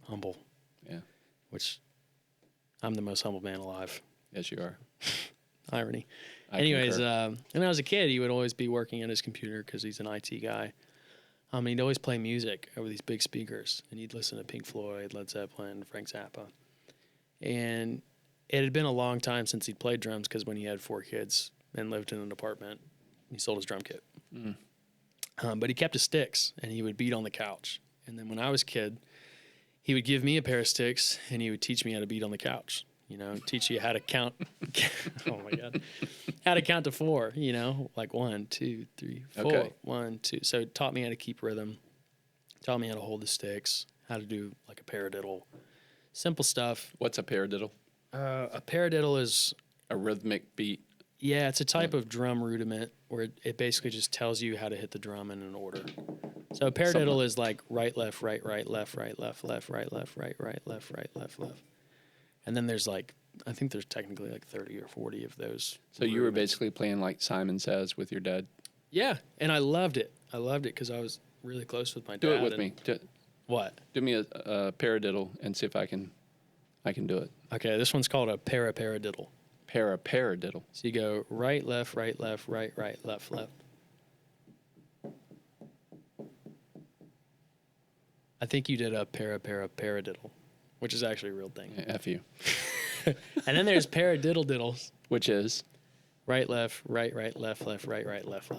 humble. Yeah. Which I'm the most humble man alive. Yes, you are. Irony. I Anyways, concur. when I was a kid, he would always be working at his computer because he's an IT guy. And he'd always play music over these big speakers, and he'd listen to Pink Floyd, Led Zeppelin, Frank Zappa. And it had been a long time since he'd played drums because when he had 4 kids and lived in an apartment, he sold his drum kit. But he kept his sticks, and he would beat on the couch. And then when I was a kid, he would give me a pair of sticks, and he would teach me how to beat on the couch. Teach you how to count. Oh, my God. How to count to 4, like 1, 2, 3, 4. Okay. 1, 2. So it taught me how to keep rhythm, taught me how to hold the sticks, how to do like a paradiddle. Simple stuff. What's a paradiddle? A paradiddle is... A rhythmic beat. Yeah, it's a type of drum rudiment where it basically just tells you how to hit the drum in an order. So a paradiddle is like right, left, right, left, right, left, left, right, left, right, left, right, left. And then there's I think there's technically like 30 or 40 of those. So you were basically playing like Simon Says with your dad? Yeah, and I loved it. I loved it because I was really close with my dad. Do it with me. What? Do me a paradiddle and see if I can do it. Okay, this one's called a paradiddle. Paradiddle. So you go right, left, right, left, left. I think you did a paradiddle, which is actually a real thing. Yeah, F you. And then there's paradiddle-diddles. Which is? Right, left, right, left, right, left.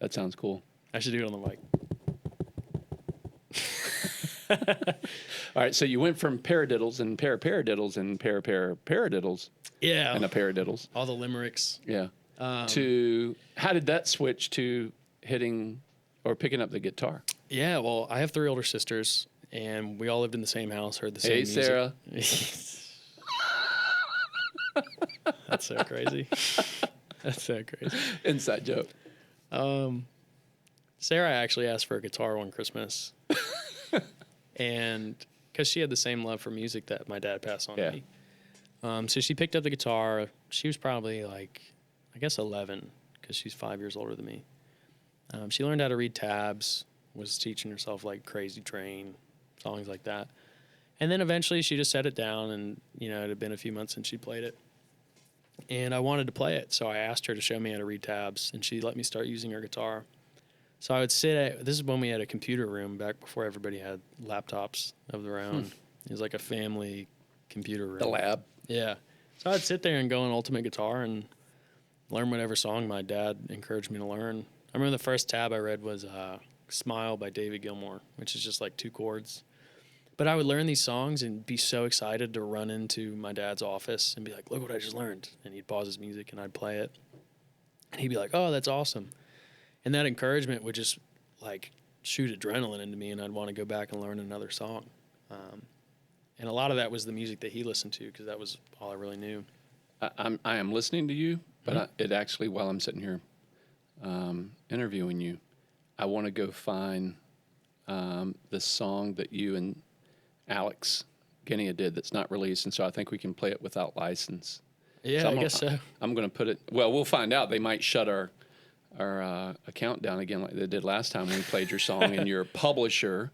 That sounds cool. I should do it on the mic. All right, so you went from paradiddles and paradiddles and paradiddles Yeah. and a paradiddles. All the limericks. Yeah. To how did that switch to hitting or picking up the guitar? Yeah, well, I have 3 older sisters, and we all lived in the same house, heard the same music. Hey, Sarah. That's so crazy. That's so crazy. Inside joke. Sarah actually asked for a guitar one Christmas. And because she had the same love for music that my dad passed on to me. So she picked up the guitar. She was probably like, I guess 11, because she's 5 years older than me. She learned how to read tabs, was teaching herself like Crazy Train, songs like that. And then eventually she just set it down, and, it had been a few months since she played it. And I wanted to play it, so I asked her to show me how to read tabs, and she let me start using her guitar. So I would this is when we had a computer room back before everybody had laptops of their own. It was like a family computer room. The lab. Yeah. So I'd sit there and go on Ultimate Guitar and learn whatever song my dad encouraged me to learn. I remember the first tab I read was Smile by David Gilmour, which is just like 2 chords. But I would learn these songs and be so excited to run into my dad's office and be like, look what I just learned. And he'd pause his music and I'd play it. And he'd be like, oh, that's awesome. And that encouragement would just like shoot adrenaline into me, and I'd want to go back and learn another song. And a lot of that was the music that he listened to, because that was all I really knew. I am listening to you, but it actually, while I'm sitting here interviewing you, I want to go find the song that you and Alex Guinea did that's not released, and so I think we can play it without license. Yeah, So I guess so. I'm going to put it. Well, we'll find out. They might shut our account down again, like they did last time when we played your song, and your publisher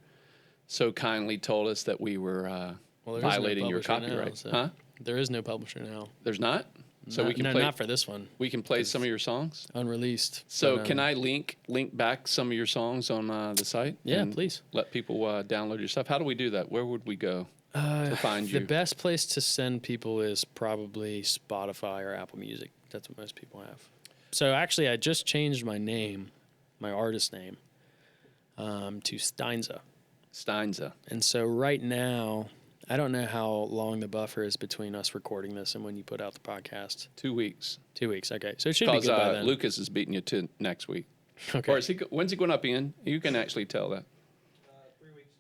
so kindly told us that we were violating your copyright. Now, so Huh? There is no publisher now. There's not. So No, we can no, play. not for this one. We can play some of your songs. Unreleased. So But, can I link back some of your songs on the site? Yeah, and please. Let people download your stuff. How do we do that? Where would we go to find you? The best place to send people is probably Spotify or Apple Music. That's what most people have. So actually, I just changed my name, my artist name, to Steinza. Steinza. And so right now, I don't know how long the buffer is between us recording this and when you put out the podcast. 2 weeks. 2 weeks, okay. So it should be Because good by then. Lucas is beating you to next week. Okay. Or when's he going up, Ian? You can actually tell that. 3 weeks.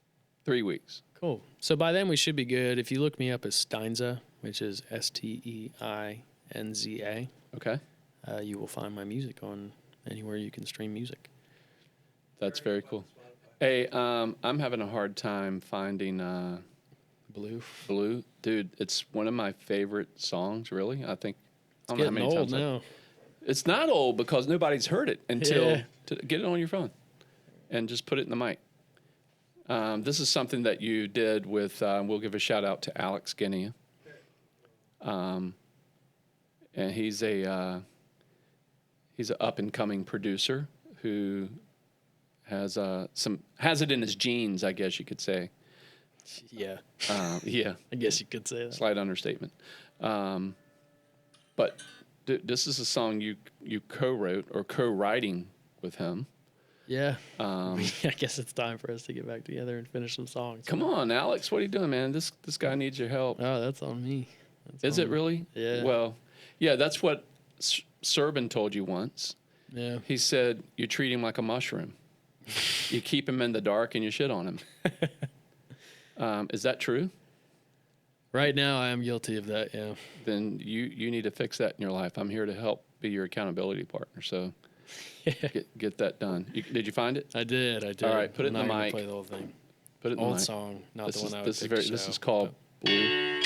3 weeks. Cool. So by then we should be good. If you look me up as Steinza, which is Steinza, Okay. you will find my music on anywhere you can stream music. That's very cool. Hey, I'm having a hard time finding Blue. Dude, it's one of my favorite songs, really. I think, I don't know how Getting many old times now. It's not old because nobody's heard it until Yeah. get it on your phone and just put it in the mic. This is something that you did with, we'll give a shout out to Alex Guinea. And he's a up and coming producer who has has it in his genes, I guess you could say. Yeah. Yeah. I guess you could say that. Slight understatement. But this is a song you co-wrote or co-writing with him. Yeah. I guess it's time for us to get back together and finish some songs. Come on, Alex, what are you doing, man? This guy needs your help. Oh, that's on me. That's Is on it me. really? Yeah. Well, yeah, that's what Serban told you once. Yeah. He said you treat him like a mushroom. You keep him in the dark and you shit on him. Is that true? Right now, I am guilty of that. Yeah. Then you need to fix that in your life. I'm here to help be your accountability partner. So get that done. Did you find it? I did. All right, put it in I'm the not gonna mic. Play the whole thing. Put it in the Old mic. song, not the one I would This is pick to this show, is called Blue.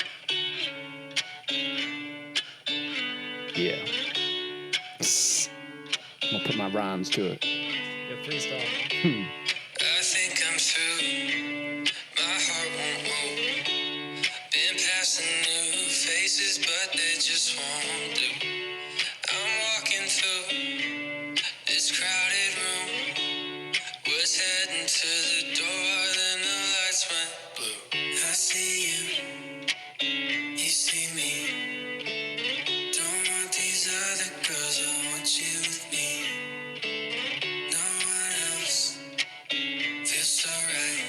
Yeah. I'm gonna put my rhymes to it. Yeah, freestyle. I think I'm through. My heart won't move. Been passing new faces, but they just won't do. I'm walking through this crowded room. Was heading to the door, then the lights went blue. I see you. You see me. Don't want these other girls, I want you with me. No one else feels so right.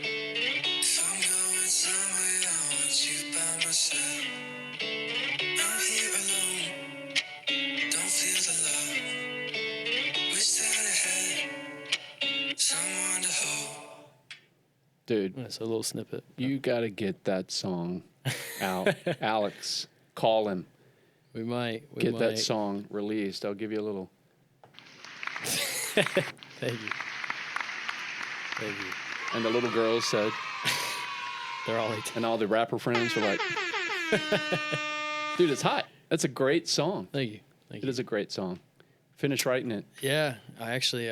If I'm going somewhere, I want you by my side. I'm here alone, don't feel the love. Wish that I had someone to hold. Dude, That's a little snippet. you gotta get that song out. Alex, call him. We might. Get that song released. I'll give you a little. Thank you. Thank you. And the little girls said, They're all 18. and all the rapper friends were like, Dude, it's hot. That's a great song. Thank you. Thank It you. is a great song. Finish writing it. Yeah, I actually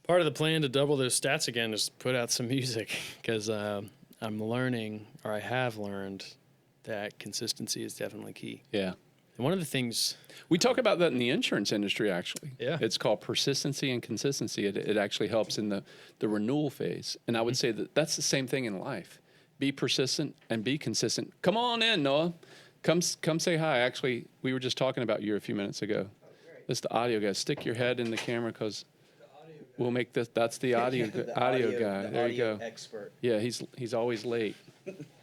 part of the plan to double those stats again is put out some music because I'm learning, or I have learned, that consistency is definitely key. Yeah. And one of the things We talk about that in the insurance industry, actually. Yeah. It's called persistency and consistency. It actually helps in the renewal phase. And I would say that that's the same thing in life. Be persistent and be consistent. Come on in, Noah. Come say hi. Actually, we were just talking about you a few minutes ago. That's the audio guy. Stick your head in the camera because we'll make this. That's the audio audio guy. There you go. Expert. Yeah, he's always late.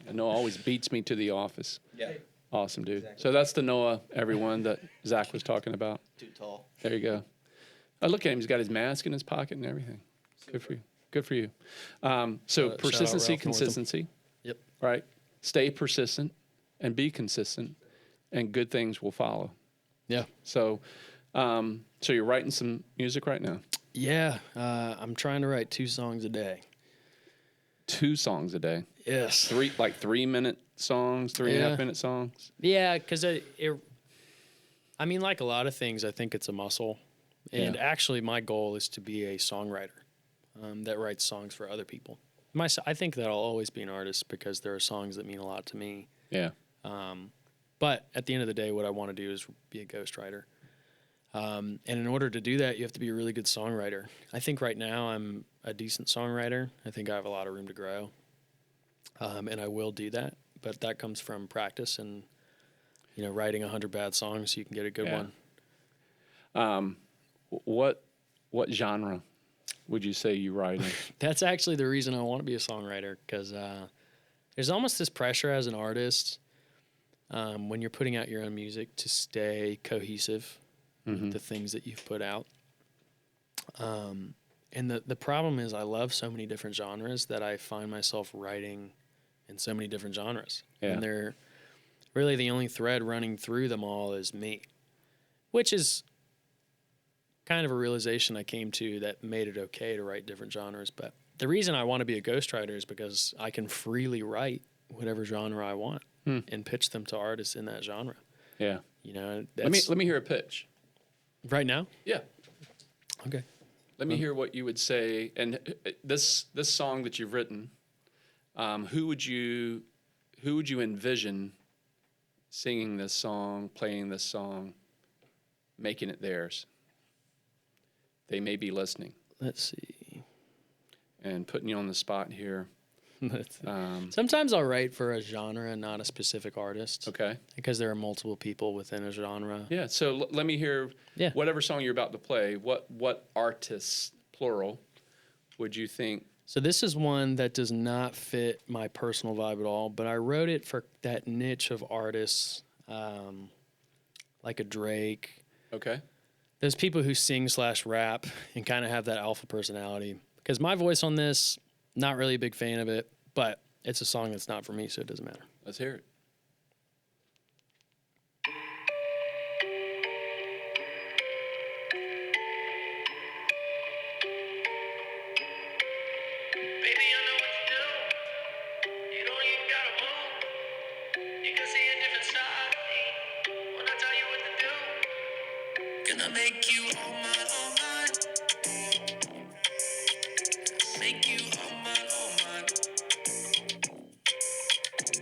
And Noah always beats me to the office. Yeah. Awesome, dude. Exactly. So that's the Noah, everyone, that Zach was talking about. Too tall. There you go. I look at him. He's got his mask in his pocket and everything. Good for you. Good for you. So shout out persistency, Ralph Northam. consistency. Yep. Right. Stay persistent and be consistent, and good things will follow. Yeah. So, so you're writing some music right now. Yeah, I'm trying to write 2 songs a day. 2 songs a day. Yes. 3-minute songs, 3.5-minute songs. Yeah, because I mean, like a lot of things, I think it's a muscle. And Yeah. actually, my goal is to be a songwriter that writes songs for other people. I think that I'll always be an artist because there are songs that mean a lot to me. Yeah. But at the end of the day, what I want to do is be a ghostwriter. And in order to do that, you have to be a really good songwriter. I think right now I'm a decent songwriter. I think I have a lot of room to grow. And I will do that. But that comes from practice and, writing 100 bad songs so you can get a good Yeah. one. What genre would you say you write in? That's actually the reason I want to be a songwriter because there's almost this pressure as an artist when you're putting out your own music to stay cohesive with the things that you've put out. And the problem is I love so many different genres that I find myself writing in so many different genres. Yeah. And they're really the only thread running through them all is me, which is kind of a realization I came to that made it okay to write different genres. But the reason I want to be a ghostwriter is because I can freely write whatever genre I want and pitch them to artists in that genre. Yeah. That's, Let me hear a pitch. right now. Yeah. Okay. Let me hear what you would say. And this song that you've written, who would you envision singing this song, playing this song, making it theirs? They may be listening. Let's see. And putting you on the spot here. Sometimes I'll write for a genre and not a specific artist. Okay. Because there are multiple people within a genre. Yeah. So let me hear Yeah. whatever song you're about to play. What artists, plural, would you think? So this is one that does not fit my personal vibe at all, but I wrote it for that niche of artists, like a Drake. Okay. Those people who sing/rap and kind of have that alpha personality. Because my voice on this, not really a big fan of it, but it's a song that's not for me, so it doesn't matter. Let's hear it. Baby, I know what you do. You don't even gotta move. You can see a different side of me when I tell you what to do. Gonna make you all mine, all mine. Make you all mine, all mine.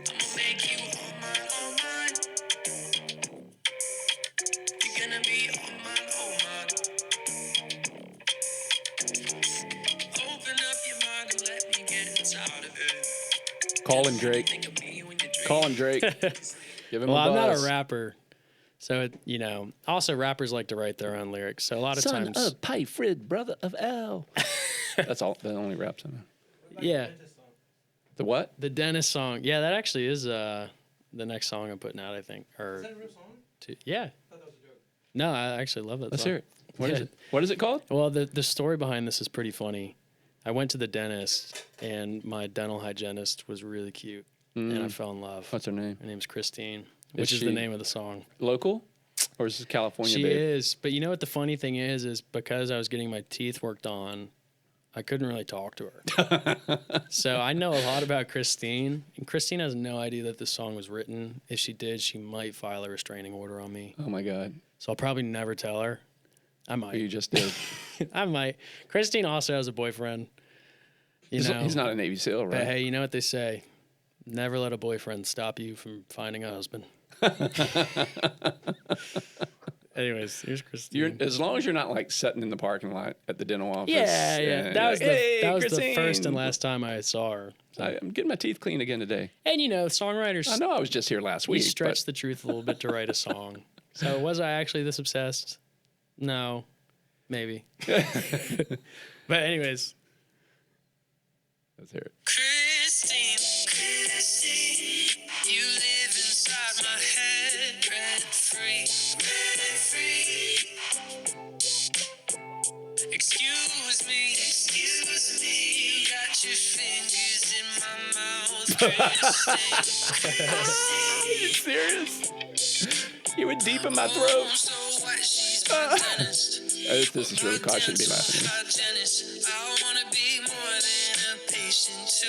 I'ma make you all mine, all mine. You're gonna be all mine, all mine. Open up your mind and let me get inside of it. Call him Drake. Think of me when you dream. Call him Drake. Give him Well, a I'm not buzz. a rapper. So, also rappers like to write their own lyrics. So a lot of times. Pi Frid, brother of Al. That's all. The only raps I know. Yeah. The what? The Dentist song. Yeah, that actually is the next song I'm putting out, I think. Or Is that a real song? yeah. I thought that was a joke. No, I actually love that Let's song. hear it. What is Yeah. it? What is it called? Well, the story behind this is pretty funny. I went to the dentist, and my dental hygienist was really cute, and I fell in love. What's her name? Her name's Christine, which is she- the name of the song. Local? Or is this California She babe? is, but you know what the funny thing is because I was getting my teeth worked on, I couldn't really talk to her. So I know a lot about Christine, and Christine has no idea that this song was written. If she did, she might file a restraining order on me. Oh my God. So I'll probably never tell her. I might. You just did. I might. Christine also has a boyfriend. He's not a Navy SEAL, right? But hey, you know what they say? Never let a boyfriend stop you from finding a husband. Anyways, here's Christine. As long as you're not like sitting in the parking lot at the dental office. Yeah. and That was, like, "Hey, that was the Christine, first and last time I saw her. So. I'm getting my teeth cleaned again today. And songwriters, I know I was just here last we week. stretch the truth a little bit to write a song. So was I actually this obsessed? No, maybe. But anyways. Let's hear it. Christine, you live inside my head, rent free. Excuse me, you got your fingers in my mouth, Christine. Are you serious? You would deep in my throat. So what, she's my dentist. This is really cool. I shouldn't be laughing. I wanna be more than a patient to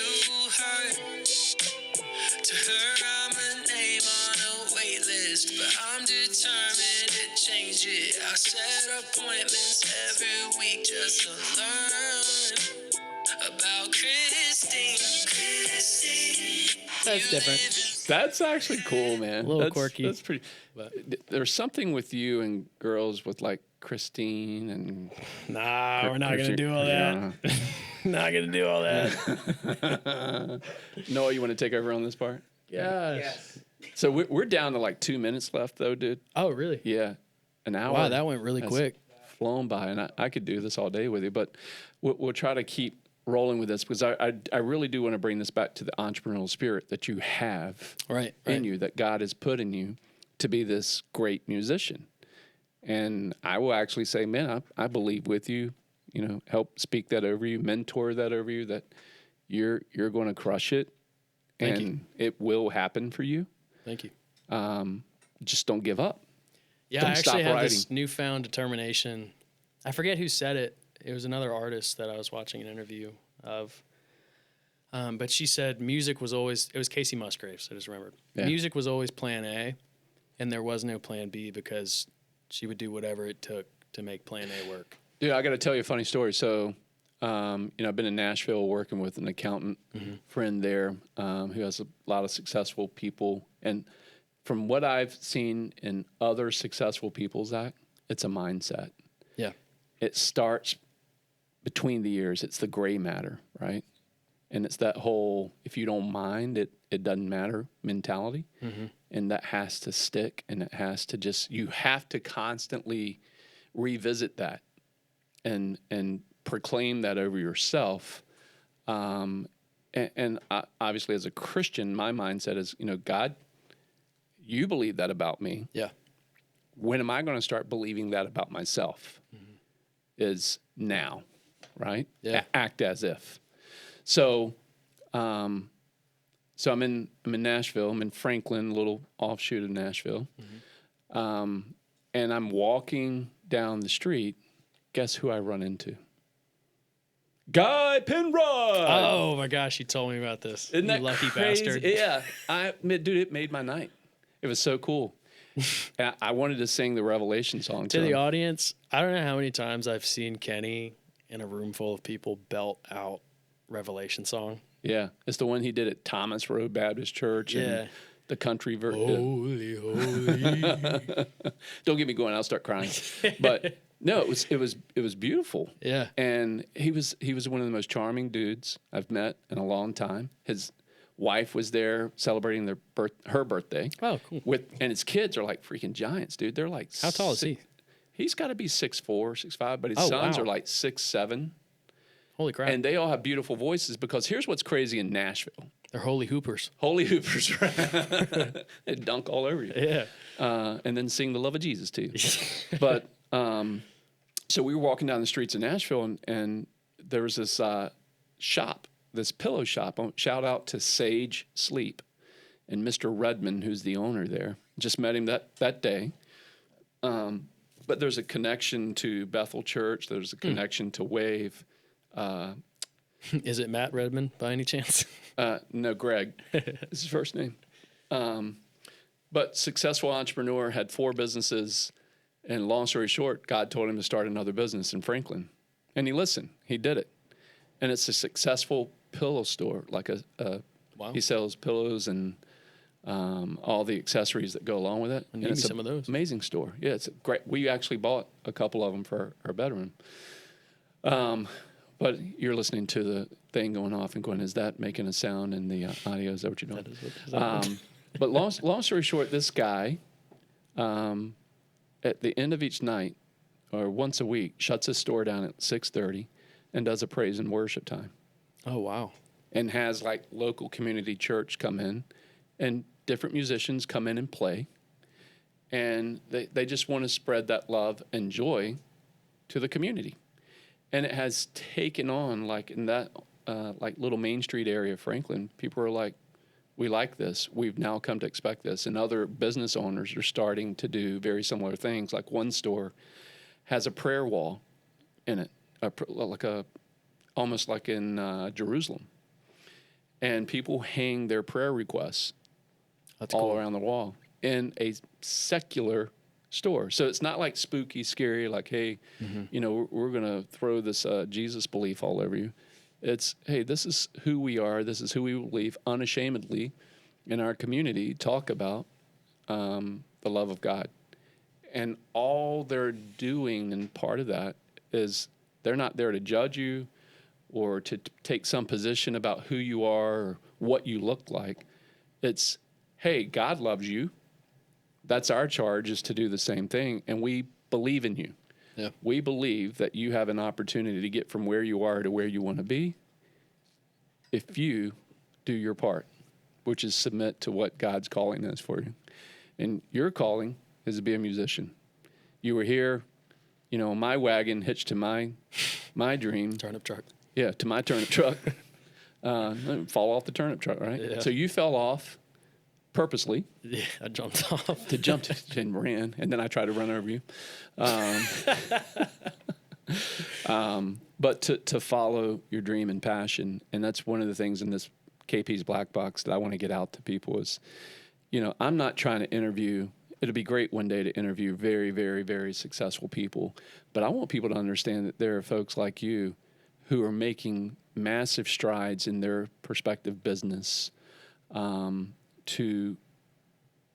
her. To her, I'm a name on a wait list, but I'm determined to change it. I set appointments every week just to learn about Christine. That's different. That's actually cool, man. A little That's quirky. That's pretty. But- There's something with you and girls with like Christine and. Nah, we're not going to do all that. Not going to do all that. Noah, you want to take over on this part? Yes. So we're down to like 2 minutes left, though, dude. Oh, really? Yeah, an hour. Wow, that went really That's quick. flown by, and I could do this all day with you, but we'll try to keep rolling with this because I really do want to bring this back to the entrepreneurial spirit that you have Right. in you, that God has put in you to be this great musician. And I will actually say, man, I believe with you, help speak that over you, mentor that over you, that you're going to crush it. Thank and you. it will happen for you. Thank you. Just don't give up. Yeah, Don't I actually stop have this writing. newfound determination. I forget who said it. It was another artist that I was watching an interview of. But she said music was always, it was Casey Musgraves, I just remembered. Yeah. Music was always plan A, and there was no plan B because she would do whatever it took to make plan A work. Dude, I got to tell you a funny story. So, I've been in Nashville working with an accountant friend there who has a lot of successful people. And from what I've seen in other successful people, Zach, it's a mindset. Yeah. It starts between the ears. It's the gray matter, right? And it's that whole, if you don't mind, it doesn't matter mentality. And that has to stick, and it has to you have to constantly revisit that and proclaim that over yourself. And obviously as a Christian, my mindset is, God, you believe that about me. Yeah. When am I going to start believing that about myself? Is now, right? Yeah. Act as if. So I'm in Nashville. I'm in Franklin, a little offshoot of Nashville. And I'm walking down the street. Guess who I run into? Guy Penrod. Oh my gosh, you told me about this. Isn't You that lucky crazy? bastard. Yeah, dude, it made my night. It was so cool. And I wanted to sing the Revelation song To the him. audience, I don't know how many times I've seen Kenny in a room full of people belt out Revelation song. Yeah, it's the one he did at Thomas Road Baptist Church. Yeah. And the country version. Holy, holy. Don't get me going. I'll start crying. But no, it was beautiful. Yeah. And he was one of the most charming dudes I've met in a long time. His wife was there celebrating her birthday. Oh, cool. And his kids are like freaking giants, dude. They're like How tall is he? He's got to be 6'4", 6'5", but his Oh, sons wow. are like 6'7". Holy crap. And they all have beautiful voices because here's what's crazy in Nashville. They're holy hoopers. Holy hoopers, right? They dunk all over you. Yeah. And then sing the love of Jesus to you. But so we were walking down the streets of Nashville, and there was this shop, this pillow shop. Shout out to Sage Sleep and Mr. Redmond, who's the owner there. Just met him that day. But there's a connection to Bethel Church. There's a connection to Wave. Is it Matt Redman by any chance? No, Greg is his first name. But successful entrepreneur, had 4 businesses, and long story short, God told him to start another business in Franklin, and he listened. He did it, and it's a successful pillow store. Like Wow. he sells pillows and all the accessories that go along with it. Give me some of those. Amazing store. Yeah, it's great. We actually bought a couple of them for our bedroom. But you're listening to the thing going off and going, is that making a sound in the audio? Is that what you're doing? That is what But long story short, this guy, at the end of each night or once a week, shuts his store down at 6:30 and does a praise and worship time, Oh, wow. and has like local community church come in, and different musicians come in and play, and they just want to spread that love and joy to the community. And it has taken on, like in that like little Main Street area of Franklin, people are like, we like this. We've now come to expect this. And other business owners are starting to do very similar things. Like one store has a prayer wall in it, almost like in Jerusalem. And people hang their prayer requests That's all cool. around the wall in a secular store. So it's not like spooky, scary, like, hey, you know, we're going to throw this Jesus belief all over you. It's, hey, this is who we are. This is who we believe unashamedly in our community. Talk about the love of God. And all they're doing, and part of that is they're not there to judge you or to take some position about who you are or what you look like. It's, hey, God loves you. That's our charge, is to do the same thing. And we believe in you. Yeah. We believe that you have an opportunity to get from where you are to where you want to be if you do your part, which is submit to what God's calling is for you. And your calling is to be a musician. You were here, you know, my wagon hitched to my dream. Turnip truck. Yeah, to my turnip truck. Fall off the turnip truck, right? Yeah. So you fell off purposely. Yeah, I jumped off. To jump and ran, and then I tried to run over you. But to follow your dream and passion, and that's one of the things in this KP's Black Box that I want to get out to people is, you know, I'm not trying to interview. It'll be great one day to interview very, very, very successful people, but I want people to understand that there are folks like you who are making massive strides in their prospective business, to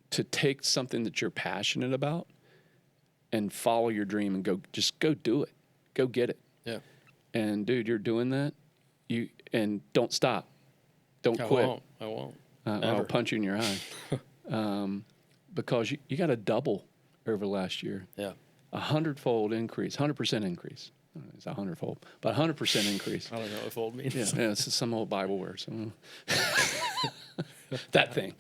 take something that you're passionate about and follow your dream and go do it. Go get it. Yeah. And dude, you're doing that. And don't stop. Don't quit. I won't. I'll Ever. punch you in your eye. Because you got a double over last year. Yeah. 100-fold increase, 100% increase. I don't know, it's 100-fold, but 100% increase. I don't know what fold means. Yeah, it's some old Bible word. So. That thing.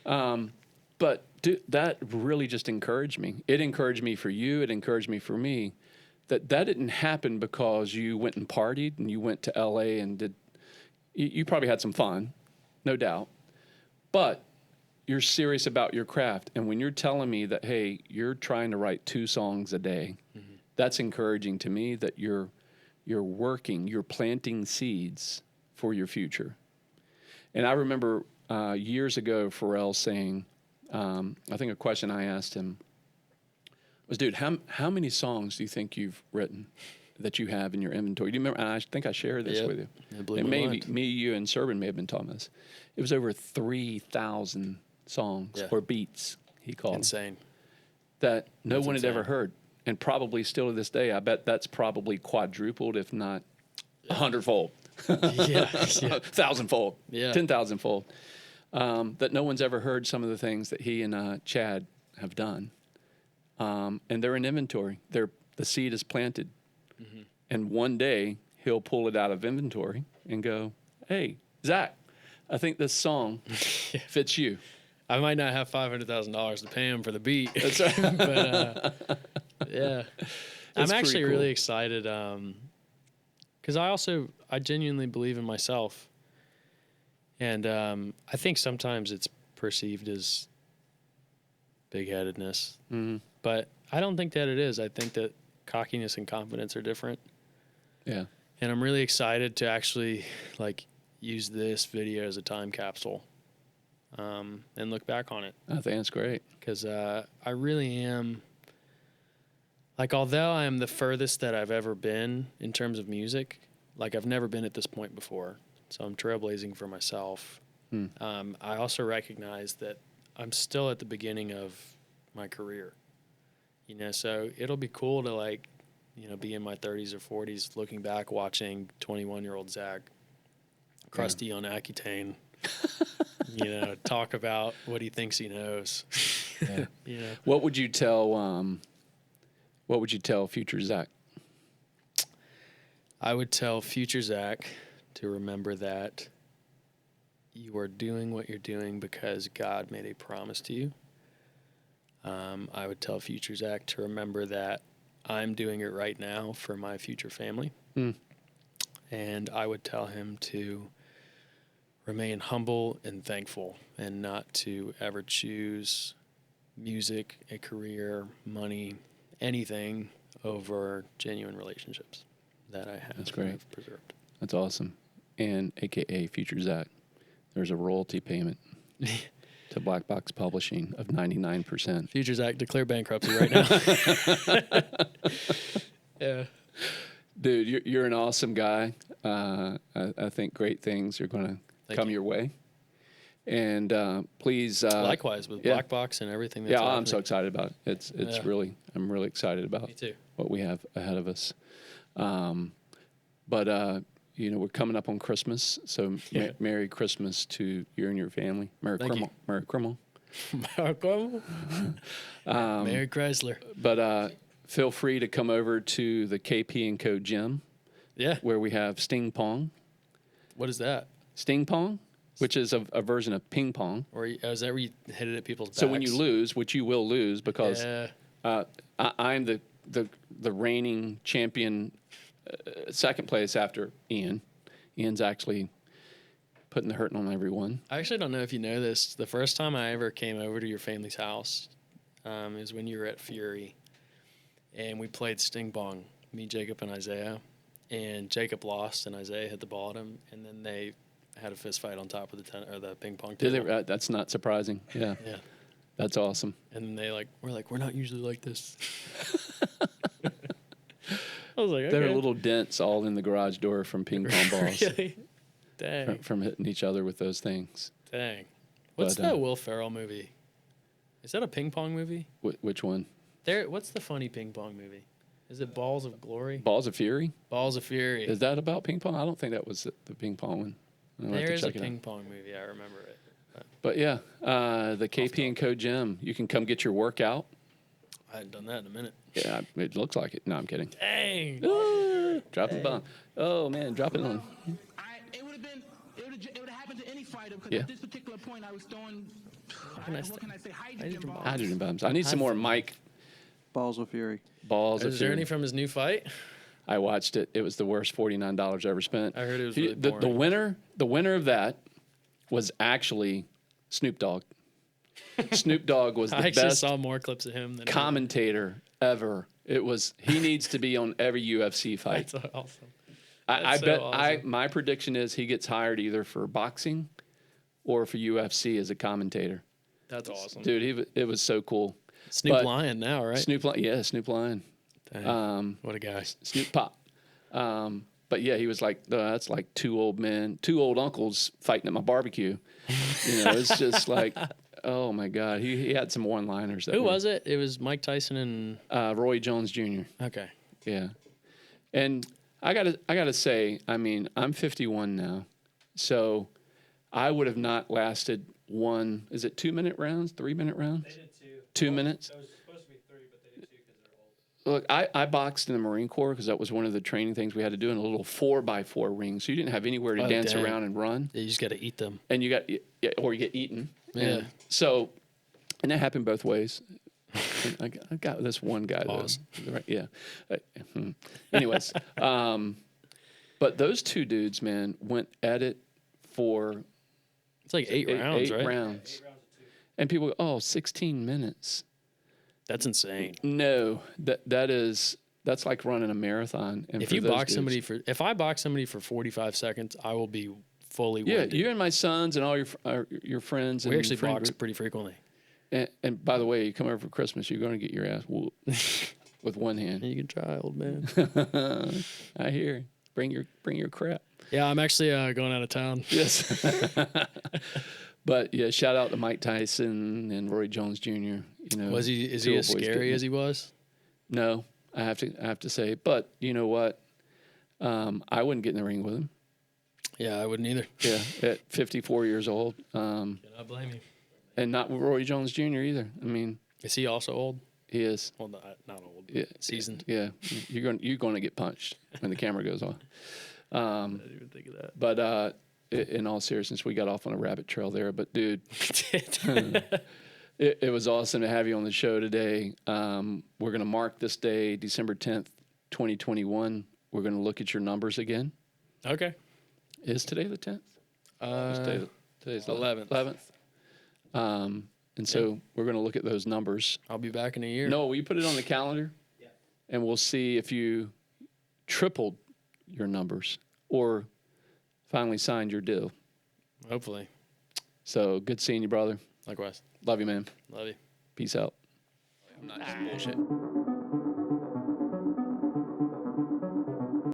But dude, that really just encouraged me. It encouraged me for you. It encouraged me for me. That didn't happen because you went and partied and you went to L.A. and did. You probably had some fun, no doubt. But you're serious about your craft. And when you're telling me that, hey, you're trying to write 2 songs a day, that's encouraging to me that you're working, you're planting seeds for your future. And I remember years ago, Pharrell saying, I think a question I asked him was, dude, how many songs do you think you've written that you have in your inventory? Do you remember? And I think I shared this with you. It blew And my maybe mind. me, you, and Serban may have been talking this. It was over 3,000 songs or beats, he called them, Insane. that no That's one had ever insane. heard. And probably still to this day, I bet that's probably quadrupled, if not 100-fold. Yeah. Yeah. 1,000-fold, Yeah. 10,000-fold. That no one's ever heard some of the things that he and Chad have done. And they're in inventory. The seed is planted. And one day, he'll pull it out of inventory and go, hey, Zach, I think this song fits you. I might not have $500,000 to pay him for the beat. That's right. But yeah, I'm pretty actually cool. really excited because I genuinely believe in myself, and I think sometimes it's perceived as big-headedness, but I don't think that it is. I think that cockiness and confidence are different. Yeah. And I'm really excited to actually like use this video as a time capsule and look back on it. I think that's great. Because I really am, like, although I am the furthest that I've ever been in terms of music, like, I've never been at this point before. So I'm trailblazing for myself. I also recognize that I'm still at the beginning of my career. You know, so it'll be cool to, like, you know, be in my 30s or 40s looking back watching 21-year-old Zach crusty on Accutane, you know, talk about what he thinks he knows. Yeah. You know, What would you tell future Zach? I would tell future Zach to remember that you are doing what you're doing because God made a promise to you. I would tell future Zach to remember that I'm doing it right now for my future family. And I would tell him to remain humble and thankful and not to ever choose music, a career, money, anything over genuine relationships that I have. That's great. Have preserved. That's awesome. And AKA future Zach, there's a royalty payment to BlackBox Publishing of 99%. Future Zach, declare bankruptcy right now. Yeah. Dude, you're an awesome guy. I think great things are going to come your way. And please. Likewise with yeah. BlackBox and everything. That's Yeah, happening. I'm so excited about it. It's Yeah. really, I'm really excited about Me too. what we have ahead of us. But you know, we're coming up on Christmas, so Yeah. Merry Christmas to you and your family. Merry Thank you. Merry Christmas. Merry Chrysler. But feel free to come over to the KP and Co gym Yeah. where we have Sting Pong. What is that? Sting Pong, which is a version of ping pong. Or is that where you hit it at people's backs? So when you lose, which you will lose because Yeah. I'm the reigning champion, second place after Ian. Ian's actually putting the hurting on everyone. I actually don't know if you know this. The first time I ever came over to your family's house is when you were at Fury. And we played Sting Pong, me, Jacob, and Isaiah. And Jacob lost, and Isaiah hit the ball at him. And then they had a fist fight on top of the ping pong Did table. they, that's not surprising. Yeah. Yeah. That's awesome. And then we're not usually like this. I was like, okay. There are little dents all in the garage door from ping pong balls. Really? Dang. From hitting each other with those things. Dang. What's But, that Will Ferrell movie? Is that a ping pong movie? Which one? What's the funny ping pong movie? Is it Balls of Glory? Balls of Fury? Balls of Fury. Is that about ping pong? I don't think that was the ping pong one. I'll have There to is a check it out. ping pong movie. I remember it. But yeah, the KP and Co gym. You can come get your workout. I hadn't done that in a minute. Yeah, it looks like it. No, I'm kidding. Dang. Drop the bomb. Oh man, drop it on. It would have happened to any fighter because Yeah. at this particular point I was throwing. can I What say? can I say? Hydrogen bombs. Hydrogen bombs. I need some more Mike Balls of Fury. balls of Is there Fury. any from his new fight? I watched it. It was the worst $49 ever spent. I heard it was He- really the boring. the winner of that was actually Snoop Dogg. Snoop Dogg was I the actually best saw more clips of him than commentator ever. He needs to be on every UFC fight. That's awesome. I That's so bet awesome. my prediction is he gets hired either for boxing or for UFC as a commentator. That's awesome. Dude, it was so cool. Snoop but- Lion now, right? Snoop Lion. Dang. What a guy. Snoop Pop. But yeah, he was like, that's like two old uncles fighting at my barbecue. You know, it's just like, oh my God. He had some one-liners. Who was it? It was Mike Tyson and... Roy Jones Jr. Okay. Yeah. And I gotta say, I mean, I'm 51 now. So I would have not lasted 2-minute rounds, 3-minute rounds? They did two. 2 minutes? It was supposed to be three, but they did two because they're old. Look, I boxed in the Marine Corps because that was one of the training things we had to do in a little 4x4 ring. So you didn't have anywhere to Oh, dance dang. around and run. You just got to eat them. And you get eaten. Yeah. And so, and that happened both ways. I got this one guy. Pause. Right, yeah. Anyways, but those two dudes, man, went at it for It's like eight rounds, right? rounds. And people go, 16 minutes. That's insane. No, that is That's like running a marathon. And If for you those box dudes- if I box somebody for 45 seconds, I will be fully yeah, winded. you and my sons and all your friends. We and actually friend box group. pretty frequently. And by the way, you come over for Christmas, you're going to get your ass whooped with one hand. You can try, old man. I hear. Bring your crap. Yeah, I'm actually going out of town. Yes. But yeah, shout out to Mike Tyson and Roy Jones Jr. You know, Is he two as old boys scary getting as he was? No, I have to say. But you know what? I wouldn't get in the ring with him. Yeah, I wouldn't either. Yeah, at 54 years old. Cannot blame you. And not with Roy Jones Jr. either. I mean, Is he also old? he is. Well, not old. Yeah, Seasoned. Yeah, you're going to get punched when the camera goes on. I didn't even think of that. But in all seriousness, we got off on a rabbit trail there. But dude, it was awesome to have you on the show today. We're going to mark this day, December 10th, 2021. We're going to look at your numbers again. Okay. Is today the 10th? Today's the 11th. 11th. And so we're going to look at those numbers. I'll be back in a year. No, will you put it on the calendar? Yeah. And we'll see if you tripled your numbers or finally signed your deal. Hopefully. So good seeing you, brother. Likewise. Love you, man. Love you. Peace out. I'm not just bullshit.